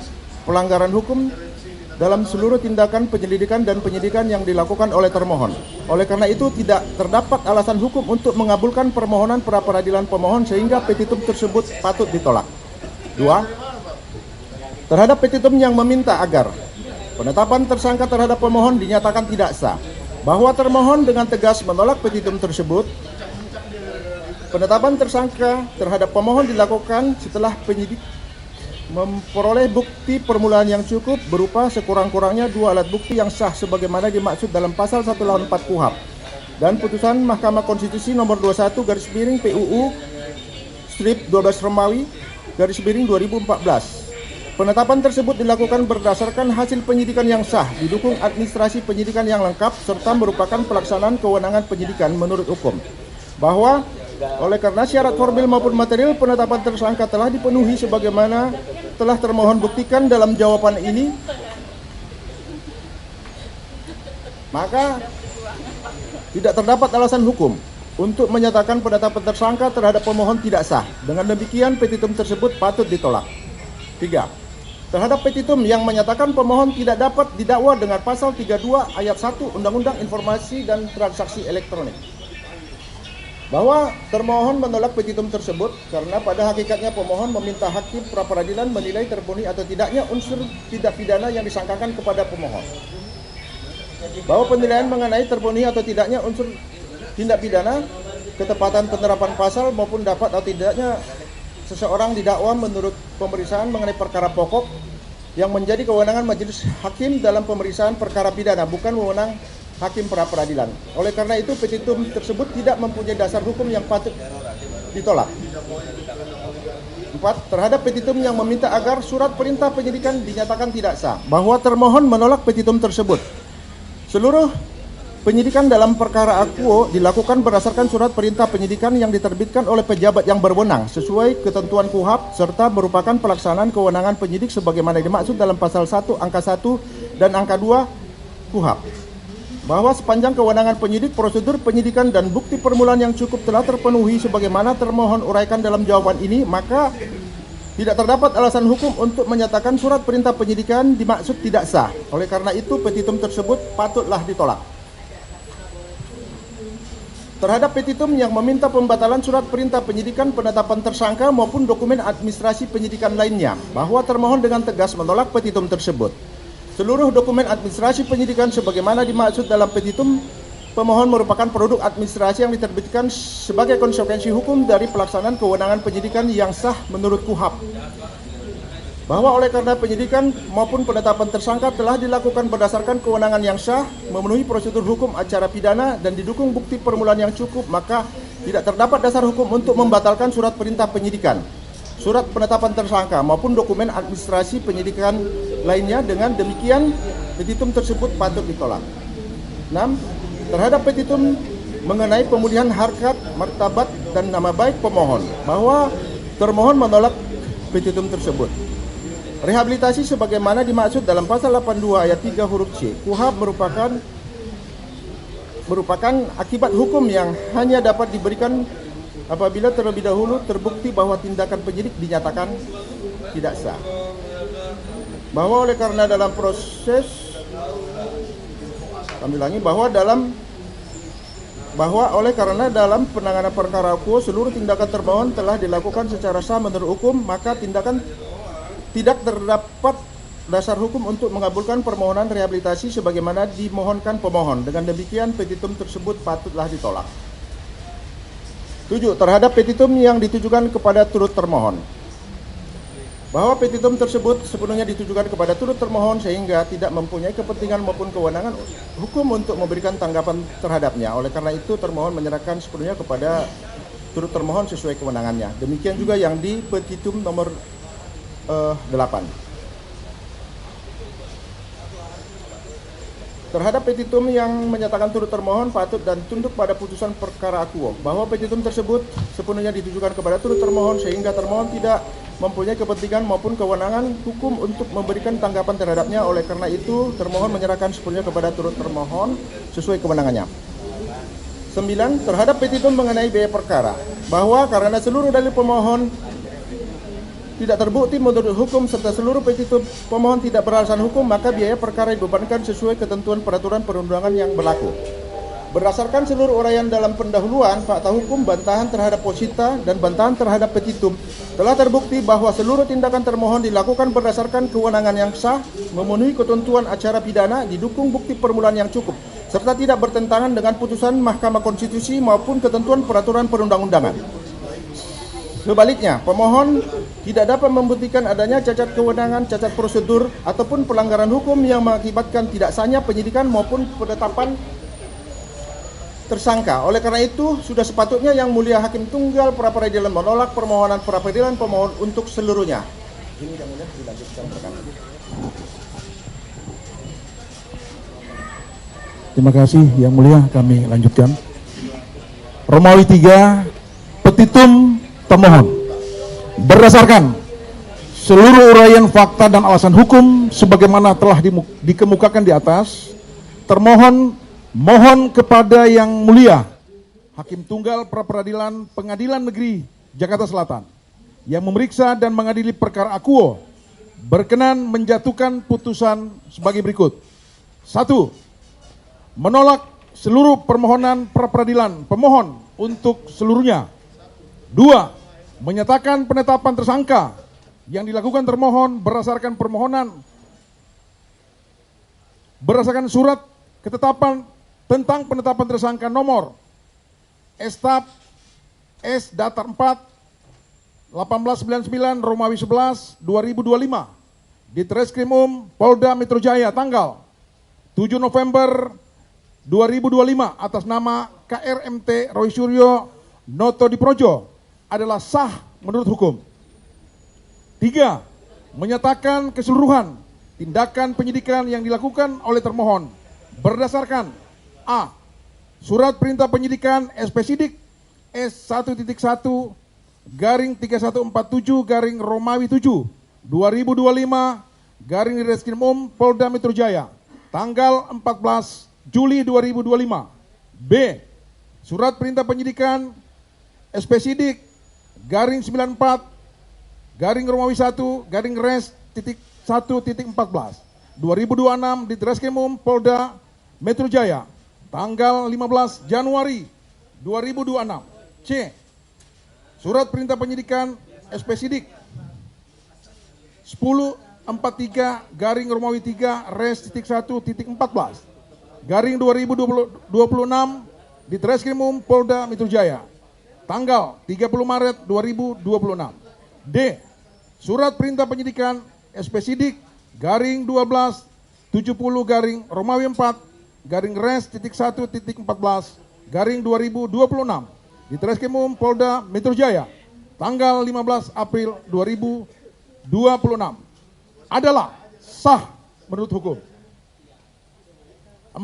[SPEAKER 3] pelanggaran hukum dalam seluruh tindakan penyelidikan dan penyidikan yang dilakukan oleh termohon. Oleh karena itu tidak terdapat alasan hukum untuk mengabulkan permohonan pra-peradilan pemohon sehingga petitum tersebut patut ditolak. 2. Terhadap petitum yang meminta agar penetapan tersangka terhadap pemohon dinyatakan tidak sah, bahwa termohon dengan tegas menolak petitum tersebut. Penetapan tersangka terhadap pemohon dilakukan setelah penyidik memperoleh bukti permulaan yang cukup berupa sekurang-kurangnya 2 alat bukti yang sah sebagaimana dimaksud dalam pasal 184 KUHP dan putusan Mahkamah Konstitusi nomor 21 garis miring PUU strip 12 Romawi garis miring 2014. Penetapan tersebut dilakukan berdasarkan hasil penyidikan yang sah, didukung administrasi penyidikan yang lengkap serta merupakan pelaksanaan kewenangan penyidikan menurut hukum. Bahwa oleh karena syarat formil maupun material penetapan tersangka telah dipenuhi sebagaimana telah termohon buktikan dalam jawaban ini, maka tidak terdapat alasan hukum untuk menyatakan penetapan tersangka terhadap pemohon tidak sah. Dengan demikian petitum tersebut patut ditolak. 3. Terhadap petitum yang menyatakan pemohon tidak dapat didakwa dengan pasal 32 ayat 1 Undang-Undang Informasi dan Transaksi Elektronik, bahwa termohon menolak petitum tersebut karena pada hakikatnya pemohon meminta hakim pra-peradilan menilai terpenuhi atau tidaknya unsur tindak pidana yang disangkakan kepada pemohon. Bahwa penilaian mengenai terpenuhi atau tidaknya unsur tindak pidana, ketepatan penerapan pasal maupun dapat atau tidaknya seseorang didakwa menurut pemeriksaan mengenai perkara pokok yang menjadi kewenangan majelis hakim dalam pemeriksaan perkara pidana, bukan wewenang hakim pra-peradilan. Oleh karena itu petitum tersebut tidak mempunyai dasar hukum yang patut ditolak. 4. Terhadap petitum yang meminta agar surat perintah penyidikan dinyatakan tidak sah, bahwa termohon menolak petitum tersebut. Seluruh penyidikan dalam perkara akuo dilakukan berdasarkan surat perintah penyidikan yang diterbitkan oleh pejabat yang berwenang sesuai ketentuan KUHP serta merupakan pelaksanaan kewenangan penyidik sebagaimana dimaksud dalam pasal 1 angka 1 dan angka 2 KUHP. Bahwa sepanjang kewenangan penyidik, prosedur penyidikan dan bukti permulaan yang cukup telah terpenuhi sebagaimana termohon uraikan dalam jawaban ini, maka tidak terdapat alasan hukum untuk menyatakan surat perintah penyidikan dimaksud tidak sah. Oleh karena itu petitum tersebut patutlah ditolak. Terhadap petitum yang meminta pembatalan surat perintah penyidikan, penetapan tersangka maupun dokumen administrasi penyidikan lainnya, bahwa termohon dengan tegas menolak petitum tersebut. Seluruh dokumen administrasi penyidikan sebagaimana dimaksud dalam petitum pemohon merupakan produk administrasi yang diterbitkan sebagai konsekuensi hukum dari pelaksanaan kewenangan penyidikan yang sah menurut KUHP. Bahwa oleh karena penyidikan maupun penetapan tersangka telah dilakukan berdasarkan kewenangan yang sah, memenuhi prosedur hukum acara pidana dan didukung bukti permulaan yang cukup, maka tidak terdapat dasar hukum untuk membatalkan surat perintah penyidikan, surat penetapan tersangka maupun dokumen administrasi penyidikan lainnya. Dengan demikian petitum tersebut patut ditolak. 6. Terhadap petitum mengenai pemulihan harkat, martabat dan nama baik pemohon, bahwa termohon menolak petitum tersebut. Rehabilitasi sebagaimana dimaksud dalam pasal 82 ayat 3 huruf C KUHP merupakan akibat hukum yang hanya dapat diberikan apabila terlebih dahulu terbukti bahwa tindakan penyidik dinyatakan tidak sah. Bahwa oleh karena dalam proses oleh karena dalam penanganan perkara akuo seluruh tindakan termohon telah dilakukan secara sah menurut hukum, maka tindakan tidak terdapat dasar hukum untuk mengabulkan permohonan rehabilitasi sebagaimana dimohonkan pemohon. Dengan demikian petitum tersebut patutlah ditolak. 7. Terhadap petitum yang ditujukan kepada turut termohon, bahwa petitum tersebut sepenuhnya ditujukan kepada turut termohon sehingga tidak mempunyai kepentingan maupun kewenangan hukum untuk memberikan tanggapan terhadapnya. Oleh karena itu termohon menyerahkan sepenuhnya kepada turut termohon sesuai kewenangannya. Demikian juga yang di petitum nomor 8. Terhadap petitum yang menyatakan turut termohon patut dan tunduk pada putusan perkara akuo, bahwa petitum tersebut sepenuhnya ditujukan kepada turut termohon sehingga termohon tidak mempunyai kepentingan maupun kewenangan hukum untuk memberikan tanggapan terhadapnya. Oleh karena itu termohon menyerahkan sepenuhnya kepada turut termohon sesuai kewenangannya. 9. Terhadap petitum mengenai biaya perkara, bahwa karena seluruh dalil pemohon tidak terbukti menurut hukum serta seluruh petitum pemohon tidak beralasan hukum, maka biaya perkara dibebankan sesuai ketentuan peraturan perundangan yang berlaku. Berdasarkan seluruh uraian dalam pendahuluan, fakta hukum, bantahan terhadap posita dan bantahan terhadap petitum, telah terbukti bahwa seluruh tindakan termohon dilakukan berdasarkan kewenangan yang sah, memenuhi ketentuan acara pidana, didukung bukti permulaan yang cukup, serta tidak bertentangan dengan putusan Mahkamah Konstitusi maupun ketentuan peraturan perundang-undangan. Sebaliknya, pemohon tidak dapat membuktikan adanya cacat kewenangan, cacat prosedur, ataupun pelanggaran hukum yang mengakibatkan tidak sahnya penyidikan maupun penetapan tersangka. Oleh karena itu, sudah sepatutnya Yang Mulia Hakim Tunggal Pra-Peradilan menolak permohonan pra-peradilan pemohon untuk seluruhnya. Ini Yang Mulia dilanjutkan rekan.
[SPEAKER 4] Terima kasih Yang Mulia, kami lanjutkan. Romawi 3, petitum termohon. Berdasarkan seluruh uraian fakta dan alasan hukum sebagaimana telah dikemukakan di atas, termohon mohon kepada Yang Mulia Hakim Tunggal Pra-Peradilan Pengadilan Negeri Jakarta Selatan yang memeriksa dan mengadili perkara akuo berkenan menjatuhkan putusan sebagai berikut. 1. Menolak seluruh permohonan pra-peradilan pemohon untuk seluruhnya. 2. Menyatakan penetapan tersangka yang dilakukan termohon berdasarkan berdasarkan surat ketetapan tentang penetapan tersangka nomor Estap S Datar 4 1899 Romawi 11 2025 di Treskrimum Polda Metro Jaya tanggal 7 November 2025 atas nama KRMT Roy Suryo Noto Diprojo adalah sah menurut hukum. 3. Menyatakan keseluruhan tindakan penyidikan yang dilakukan oleh termohon berdasarkan A. Surat perintah penyidikan SP-Sidik S1.1 garing 3147 garing Romawi 7 2025 garing Reskrimum Polda Metro Jaya tanggal 14 Juli 2025. B. Surat perintah penyidikan SP-Sidik garing 94 garing Romawi 1 garing Res titik 1.14 2026 di Treskrimum Polda Metro Jaya tanggal 15 Januari 2026. C. Surat perintah penyidikan SP-Sidik 1043 garing Romawi 3 Res titik 1.14 garing 2026 di Treskrimum Polda Metro Jaya tanggal 30 Maret 2026. D. Surat perintah penyidikan SP-Sidik garing 1270 garing Romawi 4 garing Res titik 1.14 garing 2026 di Treskrimum Polda Metro Jaya tanggal 15 April 2026 adalah sah menurut hukum. 4.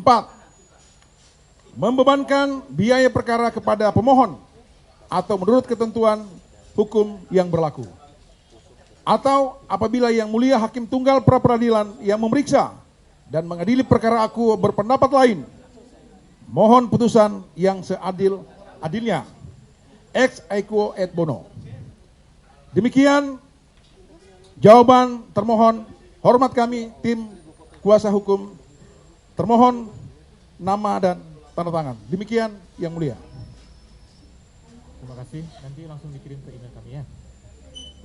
[SPEAKER 4] Membebankan biaya perkara kepada pemohon atau menurut ketentuan hukum yang berlaku. Atau apabila Yang Mulia Hakim Tunggal Pra-Peradilan yang memeriksa dan mengadili perkara aku berpendapat lain, mohon putusan yang seadil-adilnya. Ex aequo et bono. Demikian jawaban termohon. Hormat kami tim kuasa hukum termohon, nama dan tanda tangan. Demikian Yang Mulia.
[SPEAKER 5] Terima kasih. Nanti langsung dikirim ke email kami ya.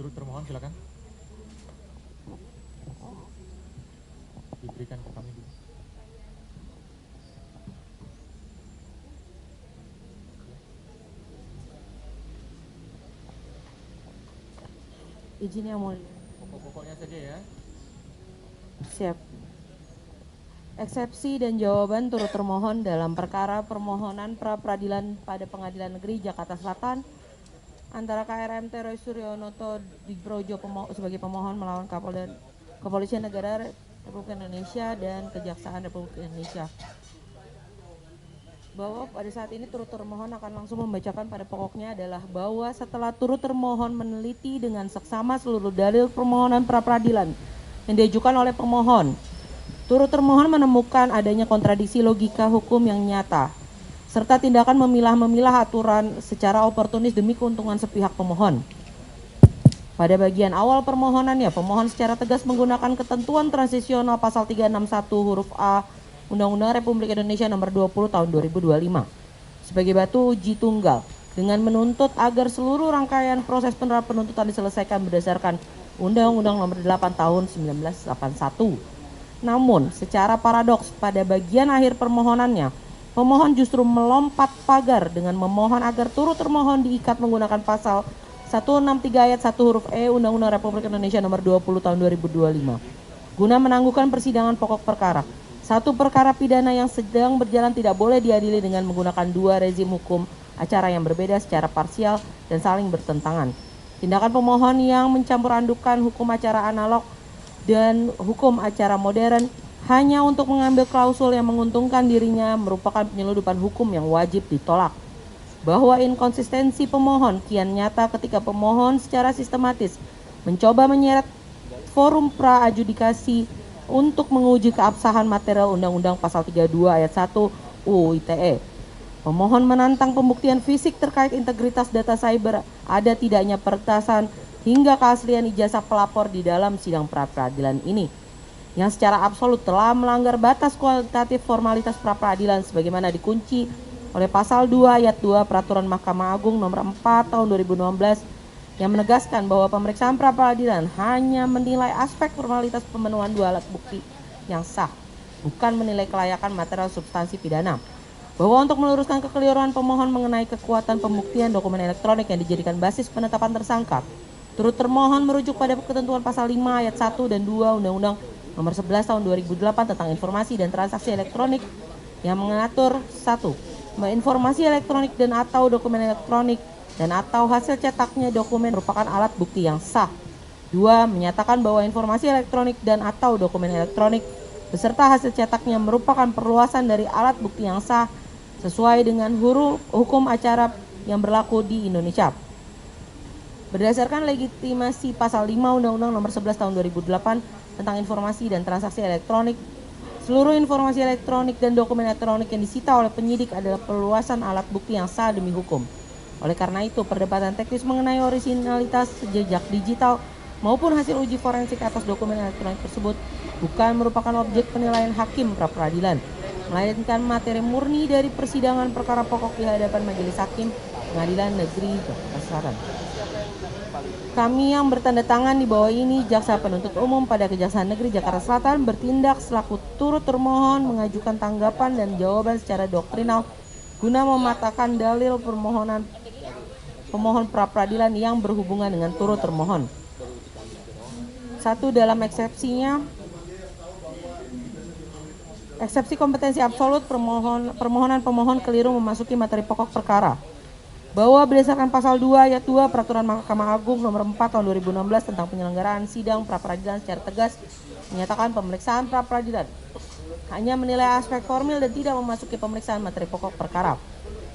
[SPEAKER 5] Turut termohon silakan. Diberikan ke kami dulu.
[SPEAKER 6] Izin Yang Mulia.
[SPEAKER 5] Pokok-pokoknya saja ya.
[SPEAKER 6] Siap. Eksepsi dan jawaban turut termohon dalam perkara permohonan pra-peradilan pada Pengadilan Negeri Jakarta Selatan antara KRMT Roy Suryo Noto Diprojo sebagai pemohon melawan Kepolisian Negara Republik Indonesia dan Kejaksaan Republik Indonesia. Bahwa pada saat ini turut termohon akan langsung membacakan pada pokoknya adalah bahwa setelah turut termohon meneliti dengan seksama seluruh dalil permohonan pra-peradilan yang diajukan oleh pemohon, turut termohon menemukan adanya kontradiksi logika hukum yang nyata, serta tindakan memilah-memilah aturan secara oportunis demi keuntungan sepihak pemohon. Pada bagian awal permohonannya, pemohon secara tegas menggunakan ketentuan transisional pasal 361 huruf A Undang-Undang Republik Indonesia Nomor 20 Tahun 2025 sebagai batu uji tunggal dengan menuntut agar seluruh rangkaian proses penuntutan diselesaikan berdasarkan Undang-Undang Nomor 8 Tahun 1981. Namun, secara paradoks pada bagian akhir permohonannya, pemohon justru melompat pagar dengan memohon agar turut termohon diikat menggunakan pasal 163 ayat 1 huruf E Undang-Undang Republik Indonesia Nomor 20 Tahun 2025 guna menangguhkan persidangan pokok perkara. Satu perkara pidana yang sedang berjalan tidak boleh diadili dengan menggunakan dua rezim hukum acara yang berbeda secara parsial dan saling bertentangan. Tindakan pemohon yang mencampur adukan hukum acara analog dan hukum acara modern hanya untuk mengambil klausul yang menguntungkan dirinya merupakan penyeludupan hukum yang wajib ditolak. Bahwa inkonsistensi pemohon kian nyata ketika pemohon secara sistematis mencoba menyeret forum pra-adjudikasi untuk menguji keabsahan material Undang-Undang Pasal 32 Ayat 1 UU ITE. Pemohon menantang pembuktian fisik terkait integritas data cyber, ada tidaknya peretasan hingga keaslian ijazah pelapor di dalam sidang pra-peradilan ini, yang secara absolut telah melanggar batas kualitatif formalitas pra-peradilan sebagaimana dikunci oleh Pasal 2 Ayat 2 Peraturan Mahkamah Agung Nomor 4 Tahun 2016 yang menegaskan bahwa pemeriksaan pra-peradilan hanya menilai aspek formalitas pemenuhan dua alat bukti yang sah, bukan menilai kelayakan material substansi pidana. Bahwa untuk meluruskan kekeliruan pemohon mengenai kekuatan pembuktian dokumen elektronik yang dijadikan basis penetapan tersangka, turut termohon merujuk pada ketentuan Pasal 5 Ayat 1 dan 2 Undang-Undang Nomor 11 Tahun 2008 tentang informasi dan transaksi elektronik yang mengatur 1. Informasi elektronik dan atau dokumen elektronik dan atau hasil cetaknya dokumen merupakan alat bukti yang sah. 2. Menyatakan bahwa informasi elektronik dan atau dokumen elektronik beserta hasil cetaknya merupakan perluasan dari alat bukti yang sah sesuai dengan huruf hukum acara yang berlaku di Indonesia. Berdasarkan legitimasi Pasal 5 Undang-Undang Nomor 11 Tahun 2008 tentang informasi dan transaksi elektronik, seluruh informasi elektronik dan dokumen elektronik yang disita oleh penyidik adalah perluasan alat bukti yang sah demi hukum. Oleh karena itu, perdebatan teknis mengenai originalitas jejak digital maupun hasil uji forensik atas dokumen elektronik tersebut bukan merupakan objek penilaian hakim pra-peradilan, melainkan materi murni dari persidangan perkara pokok di hadapan Majelis Hakim Pengadilan Negeri Jakarta Selatan. Kami yang bertanda tangan di bawah ini, Jaksa Penuntut Umum pada Kejaksaan Negeri Jakarta Selatan bertindak selaku turut termohon mengajukan tanggapan dan jawaban secara doktrinal guna mematahkan dalil pemohon pra-peradilan yang berhubungan dengan turut termohon. 1. Dalam eksepsinya, eksepsi kompetensi absolut permohonan pemohon keliru memasuki materi pokok perkara. Bahwa berdasarkan Pasal 2 Ayat 2 Peraturan Mahkamah Agung Nomor 4 Tahun 2016 tentang penyelenggaraan sidang pra-peradilan secara tegas menyatakan pemeriksaan pra-peradilan hanya menilai aspek formil dan tidak memasuki pemeriksaan materi pokok perkara.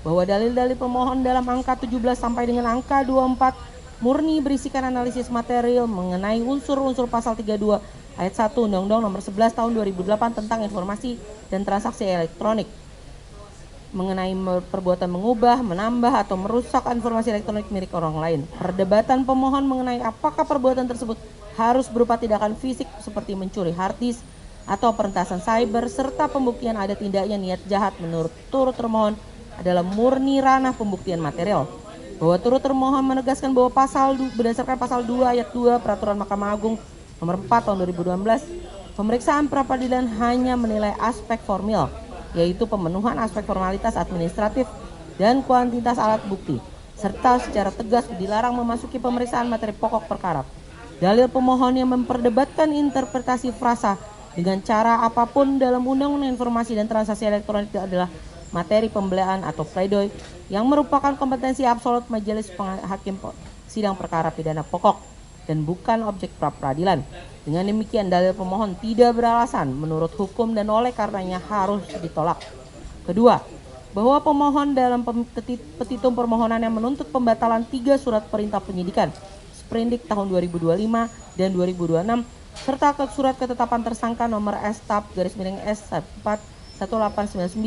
[SPEAKER 6] Bahwa dalil-dalil pemohon dalam angka 17 sampai dengan angka 24 murni berisikan analisis material mengenai unsur-unsur Pasal 32 Ayat 1 Undang-Undang Nomor 11 Tahun 2008 tentang informasi dan transaksi elektronik, mengenai perbuatan mengubah, menambah, atau merusak informasi elektronik milik orang lain. Perdebatan pemohon mengenai apakah perbuatan tersebut harus berupa tindakan fisik seperti mencuri hard disk atau peretasan cyber, serta pembuktian ada tidaknya niat jahat menurut turut termohon adalah murni ranah pembuktian material. Bahwa turut termohon menegaskan bahwa berdasarkan Pasal 2 Ayat 2 Peraturan Mahkamah Agung Nomor 4 Tahun 2012, pemeriksaan pra-peradilan hanya menilai aspek formil, yaitu pemenuhan aspek formalitas administratif dan kuantitas alat bukti, serta secara tegas dilarang memasuki pemeriksaan materi pokok perkara. Dalil pemohon yang memperdebatkan interpretasi frasa dengan cara apapun dalam Undang-Undang Informasi dan Transaksi Elektronik adalah materi pembelaan atau pledoi yang merupakan kompetensi absolut Majelis Hakim Sidang Perkara Pidana Pokok dan bukan objek pra-peradilan. Dengan demikian, dalil pemohon tidak beralasan menurut hukum dan oleh karenanya harus ditolak. Kedua, bahwa pemohon dalam petitum permohonannya menuntut pembatalan 3 surat perintah penyidikan Sprindik tahun 2025 dan 2026 serta surat ketetapan tersangka nomor S/S41899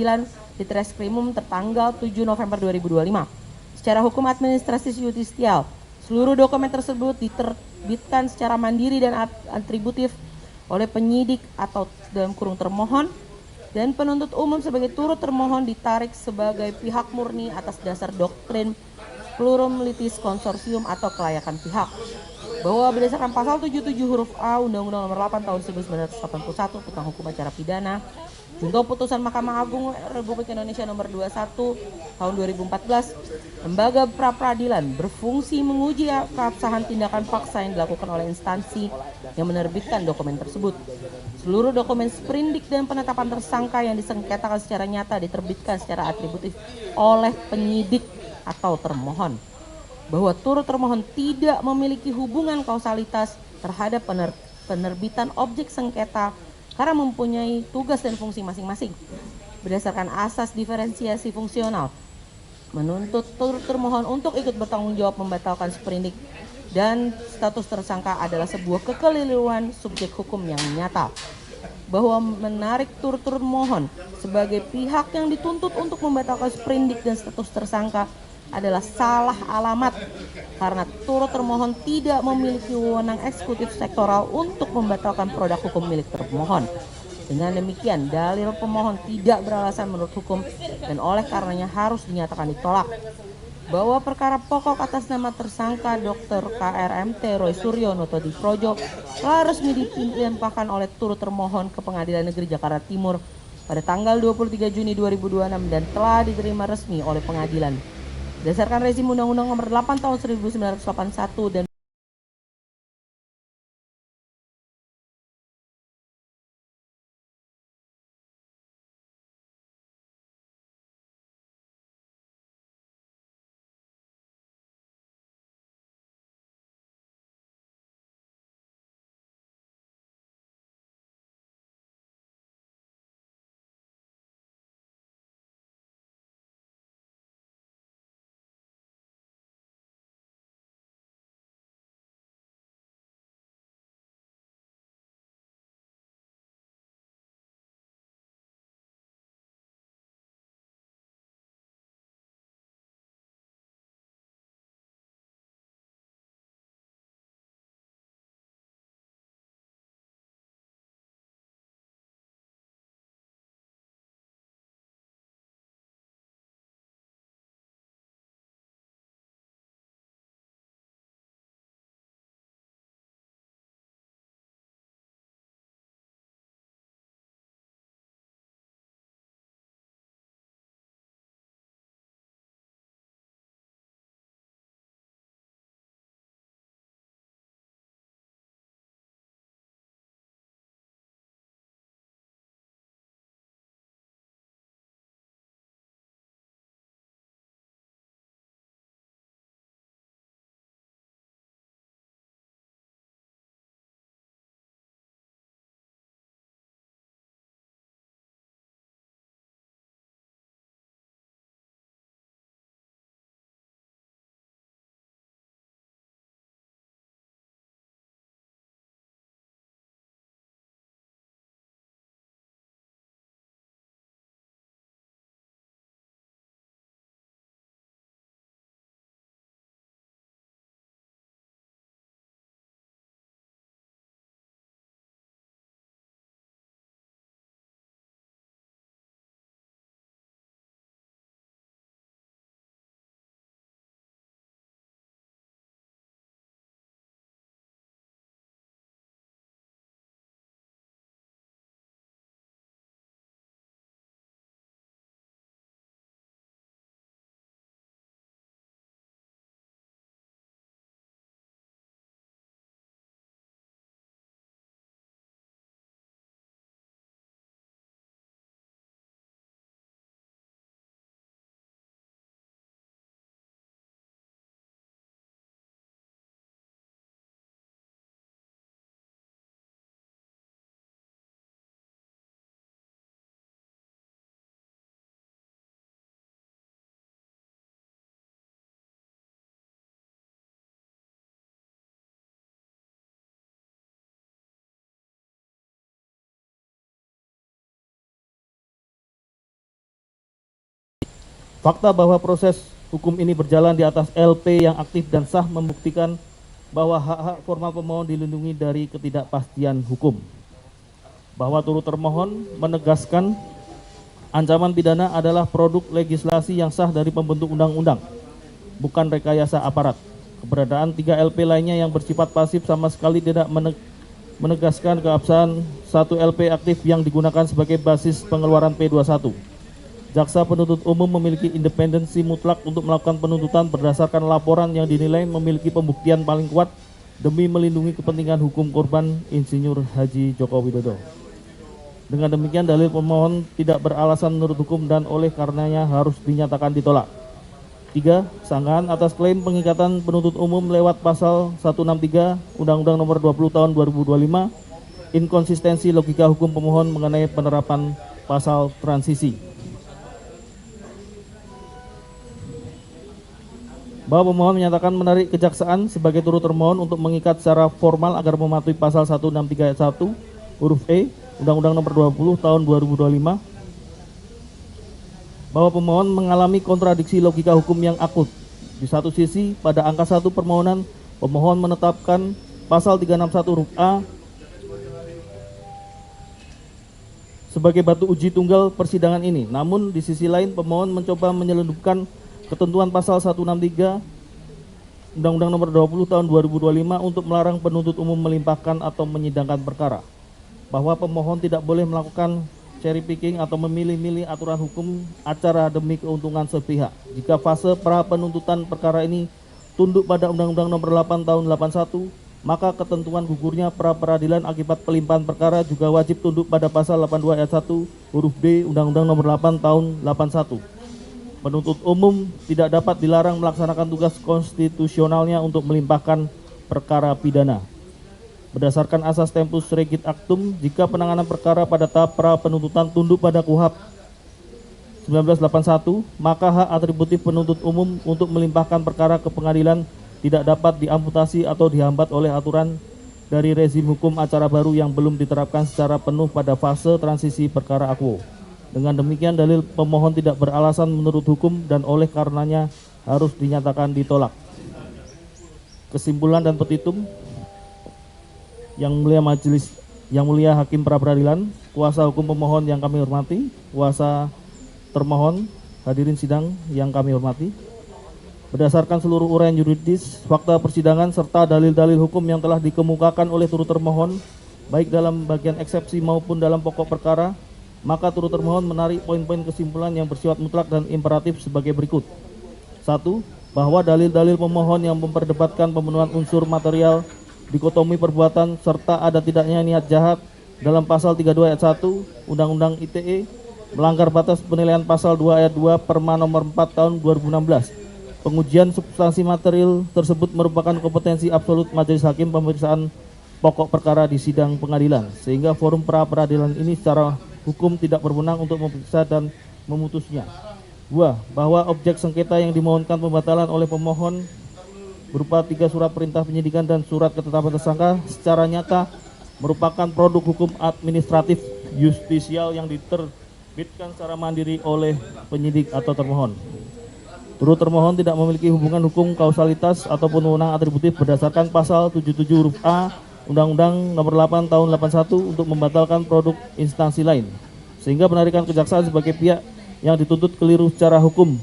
[SPEAKER 6] di Treskrimum tertanggal 7 November 2025. Secara hukum administrasi yudisial, Seluruh dokumen tersebut diterbitkan secara mandiri dan atributif oleh penyidik atau dalam kurung termohon, dan penuntut umum sebagai turut termohon ditarik sebagai pihak murni atas dasar doktrin pluralitas konsorsium atau kelayakan pihak. Bahwa berdasarkan pasal 77 huruf A Undang-Undang Nomor 8 Tahun 1981 tentang Hukum Acara Pidana, junto putusan Mahkamah Agung Republik Indonesia Nomor 21 Tahun 2014, lembaga pra-peradilan berfungsi menguji keabsahan tindakan paksa yang dilakukan oleh instansi yang menerbitkan dokumen tersebut. Seluruh dokumen sprindik dan penetapan tersangka yang disengketakan secara nyata diterbitkan secara atributif oleh penyidik atau termohon. Bahwa turut termohon tidak memiliki hubungan kausalitas terhadap penerbitan objek sengketa karena mempunyai tugas dan fungsi masing-masing. Berdasarkan asas diferensiasi fungsional, menuntut turut termohon untuk ikut bertanggung jawab membatalkan sprindik dan status tersangka adalah sebuah kekeliruan subjek hukum yang nyata. Bahwa menarik turut termohon sebagai pihak yang dituntut untuk membatalkan sprindik dan status tersangka adalah salah alamat karena turut termohon tidak memiliki wewenang eksekutif sektoral untuk membatalkan produk hukum milik termohon. Dengan demikian, dalil pemohon tidak beralasan menurut hukum dan oleh karenanya harus dinyatakan ditolak. Bahwa perkara pokok atas nama tersangka Dr. KRMT Roy Suryono Todi Projo telah resmi dilimpahkan oleh turut termohon ke Pengadilan Negeri Jakarta Timur pada tanggal 23 Juni 2026 dan telah diterima resmi oleh pengadilan. Berdasarkan rezim Undang-Undang Nomor 8 Tahun 1981 dan
[SPEAKER 7] fakta bahwa proses hukum ini berjalan di atas LP yang aktif dan sah, membuktikan bahwa hak-hak formal pemohon dilindungi dari ketidakpastian hukum. Bahwa turut termohon menegaskan ancaman pidana adalah produk legislasi yang sah dari pembentuk undang-undang, bukan rekayasa aparat. Keberadaan 3 LP lainnya yang bersifat pasif sama sekali tidak menegaskan keabsahan 1 LP aktif yang digunakan sebagai basis pengeluaran P21. Jaksa penuntut umum memiliki independensi mutlak untuk melakukan penuntutan berdasarkan laporan yang dinilai memiliki pembuktian paling kuat demi melindungi kepentingan hukum korban Insinyur Haji Joko Widodo. Dengan demikian dalil pemohon tidak beralasan menurut hukum dan oleh karenanya harus dinyatakan ditolak. 3. Sanggahan atas klaim pengikatan penuntut umum lewat pasal 163 Undang-Undang Nomor 20 Tahun 2025, inkonsistensi logika hukum pemohon mengenai penerapan pasal transisi. Bahwa pemohon menyatakan menarik kejaksaan sebagai turut termohon untuk mengikat secara formal agar mematuhi pasal 163 ayat 1 huruf E Undang-Undang Nomor 20 Tahun 2025. Bahwa pemohon mengalami kontradiksi logika hukum yang akut. Di satu sisi, pada angka 1 permohonan, pemohon menetapkan pasal 361 huruf A sebagai batu uji tunggal persidangan ini. Namun di sisi lain, pemohon mencoba menyelundupkan ketentuan pasal 163 Undang-Undang Nomor 20 Tahun 2025 untuk melarang penuntut umum melimpahkan atau menyidangkan perkara. Bahwa pemohon tidak boleh melakukan cherry picking atau memilih-milih aturan hukum acara demi keuntungan sepihak. Jika fase pra penuntutan perkara ini tunduk pada Undang-Undang Nomor 8 Tahun 81, maka ketentuan gugurnya pra peradilan akibat pelimpahan perkara juga wajib tunduk pada pasal 82 ayat 1 huruf B Undang-Undang Nomor 8 Tahun 81. Penuntut umum tidak dapat dilarang melaksanakan tugas konstitusionalnya untuk melimpahkan perkara pidana. Berdasarkan asas tempus regit actum, jika penanganan perkara pada tahap pra penuntutan tunduk pada KUHP 1981, maka hak atributif penuntut umum untuk melimpahkan perkara ke pengadilan tidak dapat diamputasi atau dihambat oleh aturan dari rezim hukum acara baru yang belum diterapkan secara penuh pada fase transisi perkara akuo. Dengan demikian dalil pemohon tidak beralasan menurut hukum dan oleh karenanya harus dinyatakan ditolak. Kesimpulan dan petitum. Yang mulia Hakim pra peradilan, kuasa hukum pemohon yang kami hormati, kuasa termohon, hadirin sidang yang kami hormati. Berdasarkan seluruh uraian yuridis, fakta persidangan serta dalil-dalil hukum yang telah dikemukakan oleh turut termohon, baik dalam bagian eksepsi maupun dalam pokok perkara, maka turut termohon menarik poin-poin kesimpulan yang bersifat mutlak dan imperatif sebagai berikut. 1. Bahwa dalil-dalil pemohon yang memperdebatkan pemenuhan unsur material, dikotomi perbuatan, serta ada tidaknya niat jahat dalam pasal 32 ayat 1 Undang-Undang ITE melanggar batas penilaian pasal 2 ayat 2 Perma nomor 4 tahun 2016. Pengujian substansi material tersebut merupakan kompetensi absolut majelis hakim pemeriksaan pokok perkara di sidang pengadilan, sehingga forum pra peradilan ini secara hukum tidak berwenang untuk memeriksa dan memutusnya. 2. Bahwa objek sengketa yang dimohonkan pembatalan oleh pemohon berupa 3 surat perintah penyidikan dan surat ketetapan tersangka secara nyata merupakan produk hukum administratif justisial yang diterbitkan secara mandiri oleh penyidik atau termohon. Turut termohon tidak memiliki hubungan hukum kausalitas ataupun wewenang atributif berdasarkan pasal 77 huruf A Undang-Undang Nomor 8 Tahun 81 untuk membatalkan produk instansi lain, sehingga penarikan kejaksaan sebagai pihak yang dituntut keliru secara hukum.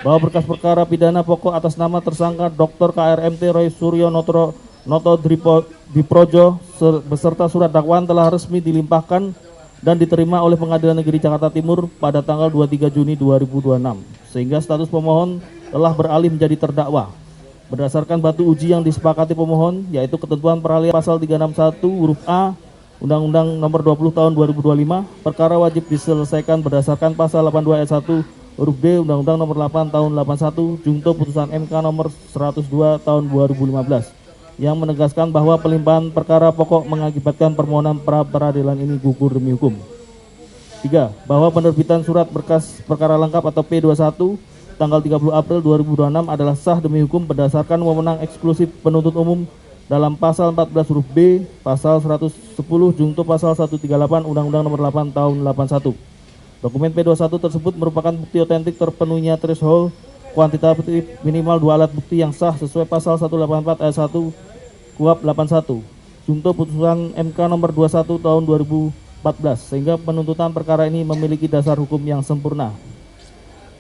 [SPEAKER 7] Bahwa berkas perkara pidana pokok atas nama tersangka Dr. KRMT Roy Suryo Noto Diprojo beserta surat dakwaan telah resmi dilimpahkan dan diterima oleh Pengadilan Negeri Jakarta Timur pada tanggal 23 Juni 2026, sehingga status pemohon telah beralih menjadi terdakwa. Berdasarkan batu uji yang disepakati pemohon, yaitu ketentuan peralihan pasal 361 huruf A Undang-Undang Nomor 20 Tahun 2025, perkara wajib diselesaikan berdasarkan pasal 82 ayat 1 huruf B Undang-Undang Nomor 8 Tahun 81 Jungto Putusan MK Nomor 102 Tahun 2015 yang menegaskan bahwa pelimpahan perkara pokok mengakibatkan permohonan pra peradilan ini gugur demi hukum. 3. Bahwa penerbitan surat berkas perkara lengkap atau P21 tanggal 30 April 2026 adalah sah demi hukum berdasarkan wewenang eksklusif penuntut umum dalam pasal 14 huruf B, pasal 110 Jungto pasal 138 Undang-Undang Nomor 8 Tahun 81. Dokumen P21 tersebut merupakan bukti otentik terpenuhnya threshold kuantitatif minimal 2 alat bukti yang sah sesuai pasal 184 ayat 1 KUHP 81 junto putusan MK nomor 21 tahun 2014 sehingga penuntutan perkara ini memiliki dasar hukum yang sempurna.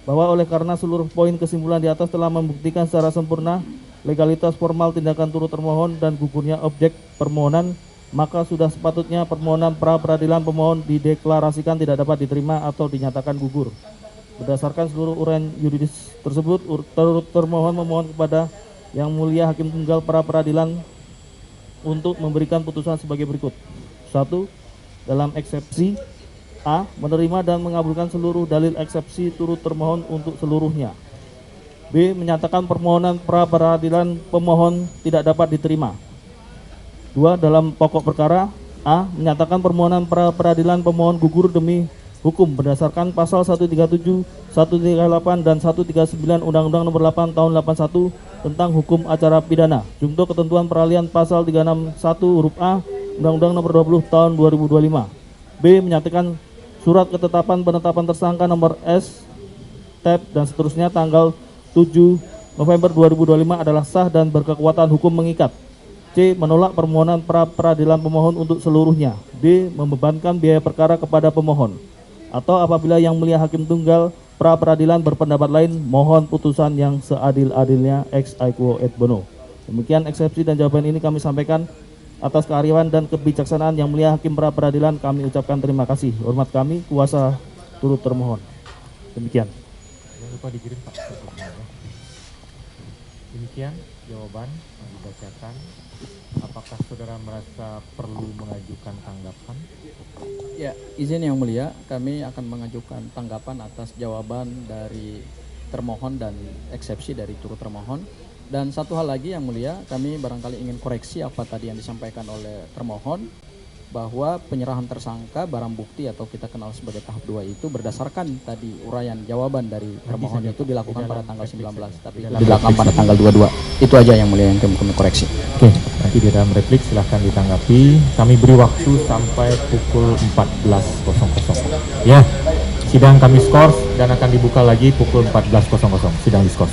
[SPEAKER 7] Bahwa oleh karena seluruh poin kesimpulan di atas telah membuktikan secara sempurna legalitas formal tindakan turut termohon dan gugurnya objek permohonan, maka sudah sepatutnya permohonan pra peradilan pemohon dideklarasikan tidak dapat diterima atau dinyatakan gugur. Berdasarkan seluruh uraian yuridis tersebut, turut termohon memohon kepada Yang Mulia Hakim Tunggal pra peradilan untuk memberikan putusan sebagai berikut. 1. Dalam eksepsi A. Menerima dan mengabulkan seluruh dalil eksepsi turut termohon untuk seluruhnya. B. Menyatakan permohonan pra peradilan pemohon tidak dapat diterima. 2. Dalam pokok perkara A. Menyatakan permohonan pra peradilan pemohon gugur demi hukum berdasarkan pasal 137, 138, dan 139 Undang-Undang Nomor 8 Tahun 81 tentang hukum acara pidana junto ketentuan peralihan pasal 361 huruf A Undang-Undang Nomor 20 Tahun 2025. B. Menyatakan surat ketetapan penetapan tersangka nomor S, TEP, dan seterusnya tanggal 7 November 2025 adalah sah dan berkekuatan hukum mengikat. C. Menolak permohonan pra peradilan pemohon untuk seluruhnya. D. Membebankan biaya perkara kepada pemohon. Atau apabila Yang Mulia Hakim Tunggal pra peradilan berpendapat lain, mohon putusan yang seadil-adilnya ex aequo et bono. Demikian eksepsi dan jawaban ini kami sampaikan. Atas kearifan dan kebijaksanaan Yang Mulia Hakim pra peradilan kami ucapkan terima kasih. Hormat kami, kuasa turut termohon. Demikian.
[SPEAKER 5] Jangan lupa dikirim Pak. Demikian jawaban yang dibacakan. Apakah saudara merasa perlu mengajukan tanggapan?
[SPEAKER 2] Ya, izin Yang Mulia, kami akan mengajukan tanggapan atas jawaban dari termohon dan eksepsi dari turut termohon. Dan satu hal lagi Yang Mulia, kami barangkali ingin koreksi apa tadi yang disampaikan oleh termohon, bahwa penyerahan tersangka barang bukti atau kita kenal sebagai tahap 2 itu berdasarkan tadi uraian jawaban dari termohon itu dilakukan pada tanggal 19, tapi itu dilakukan pada tanggal 22. Itu aja Yang Mulia yang kami koreksi.
[SPEAKER 5] Oke, nanti di dalam replik silahkan ditanggapi. Kami beri waktu sampai pukul 14.00. Ya, sidang kami skors dan akan dibuka lagi pukul 14.00. Sidang diskors.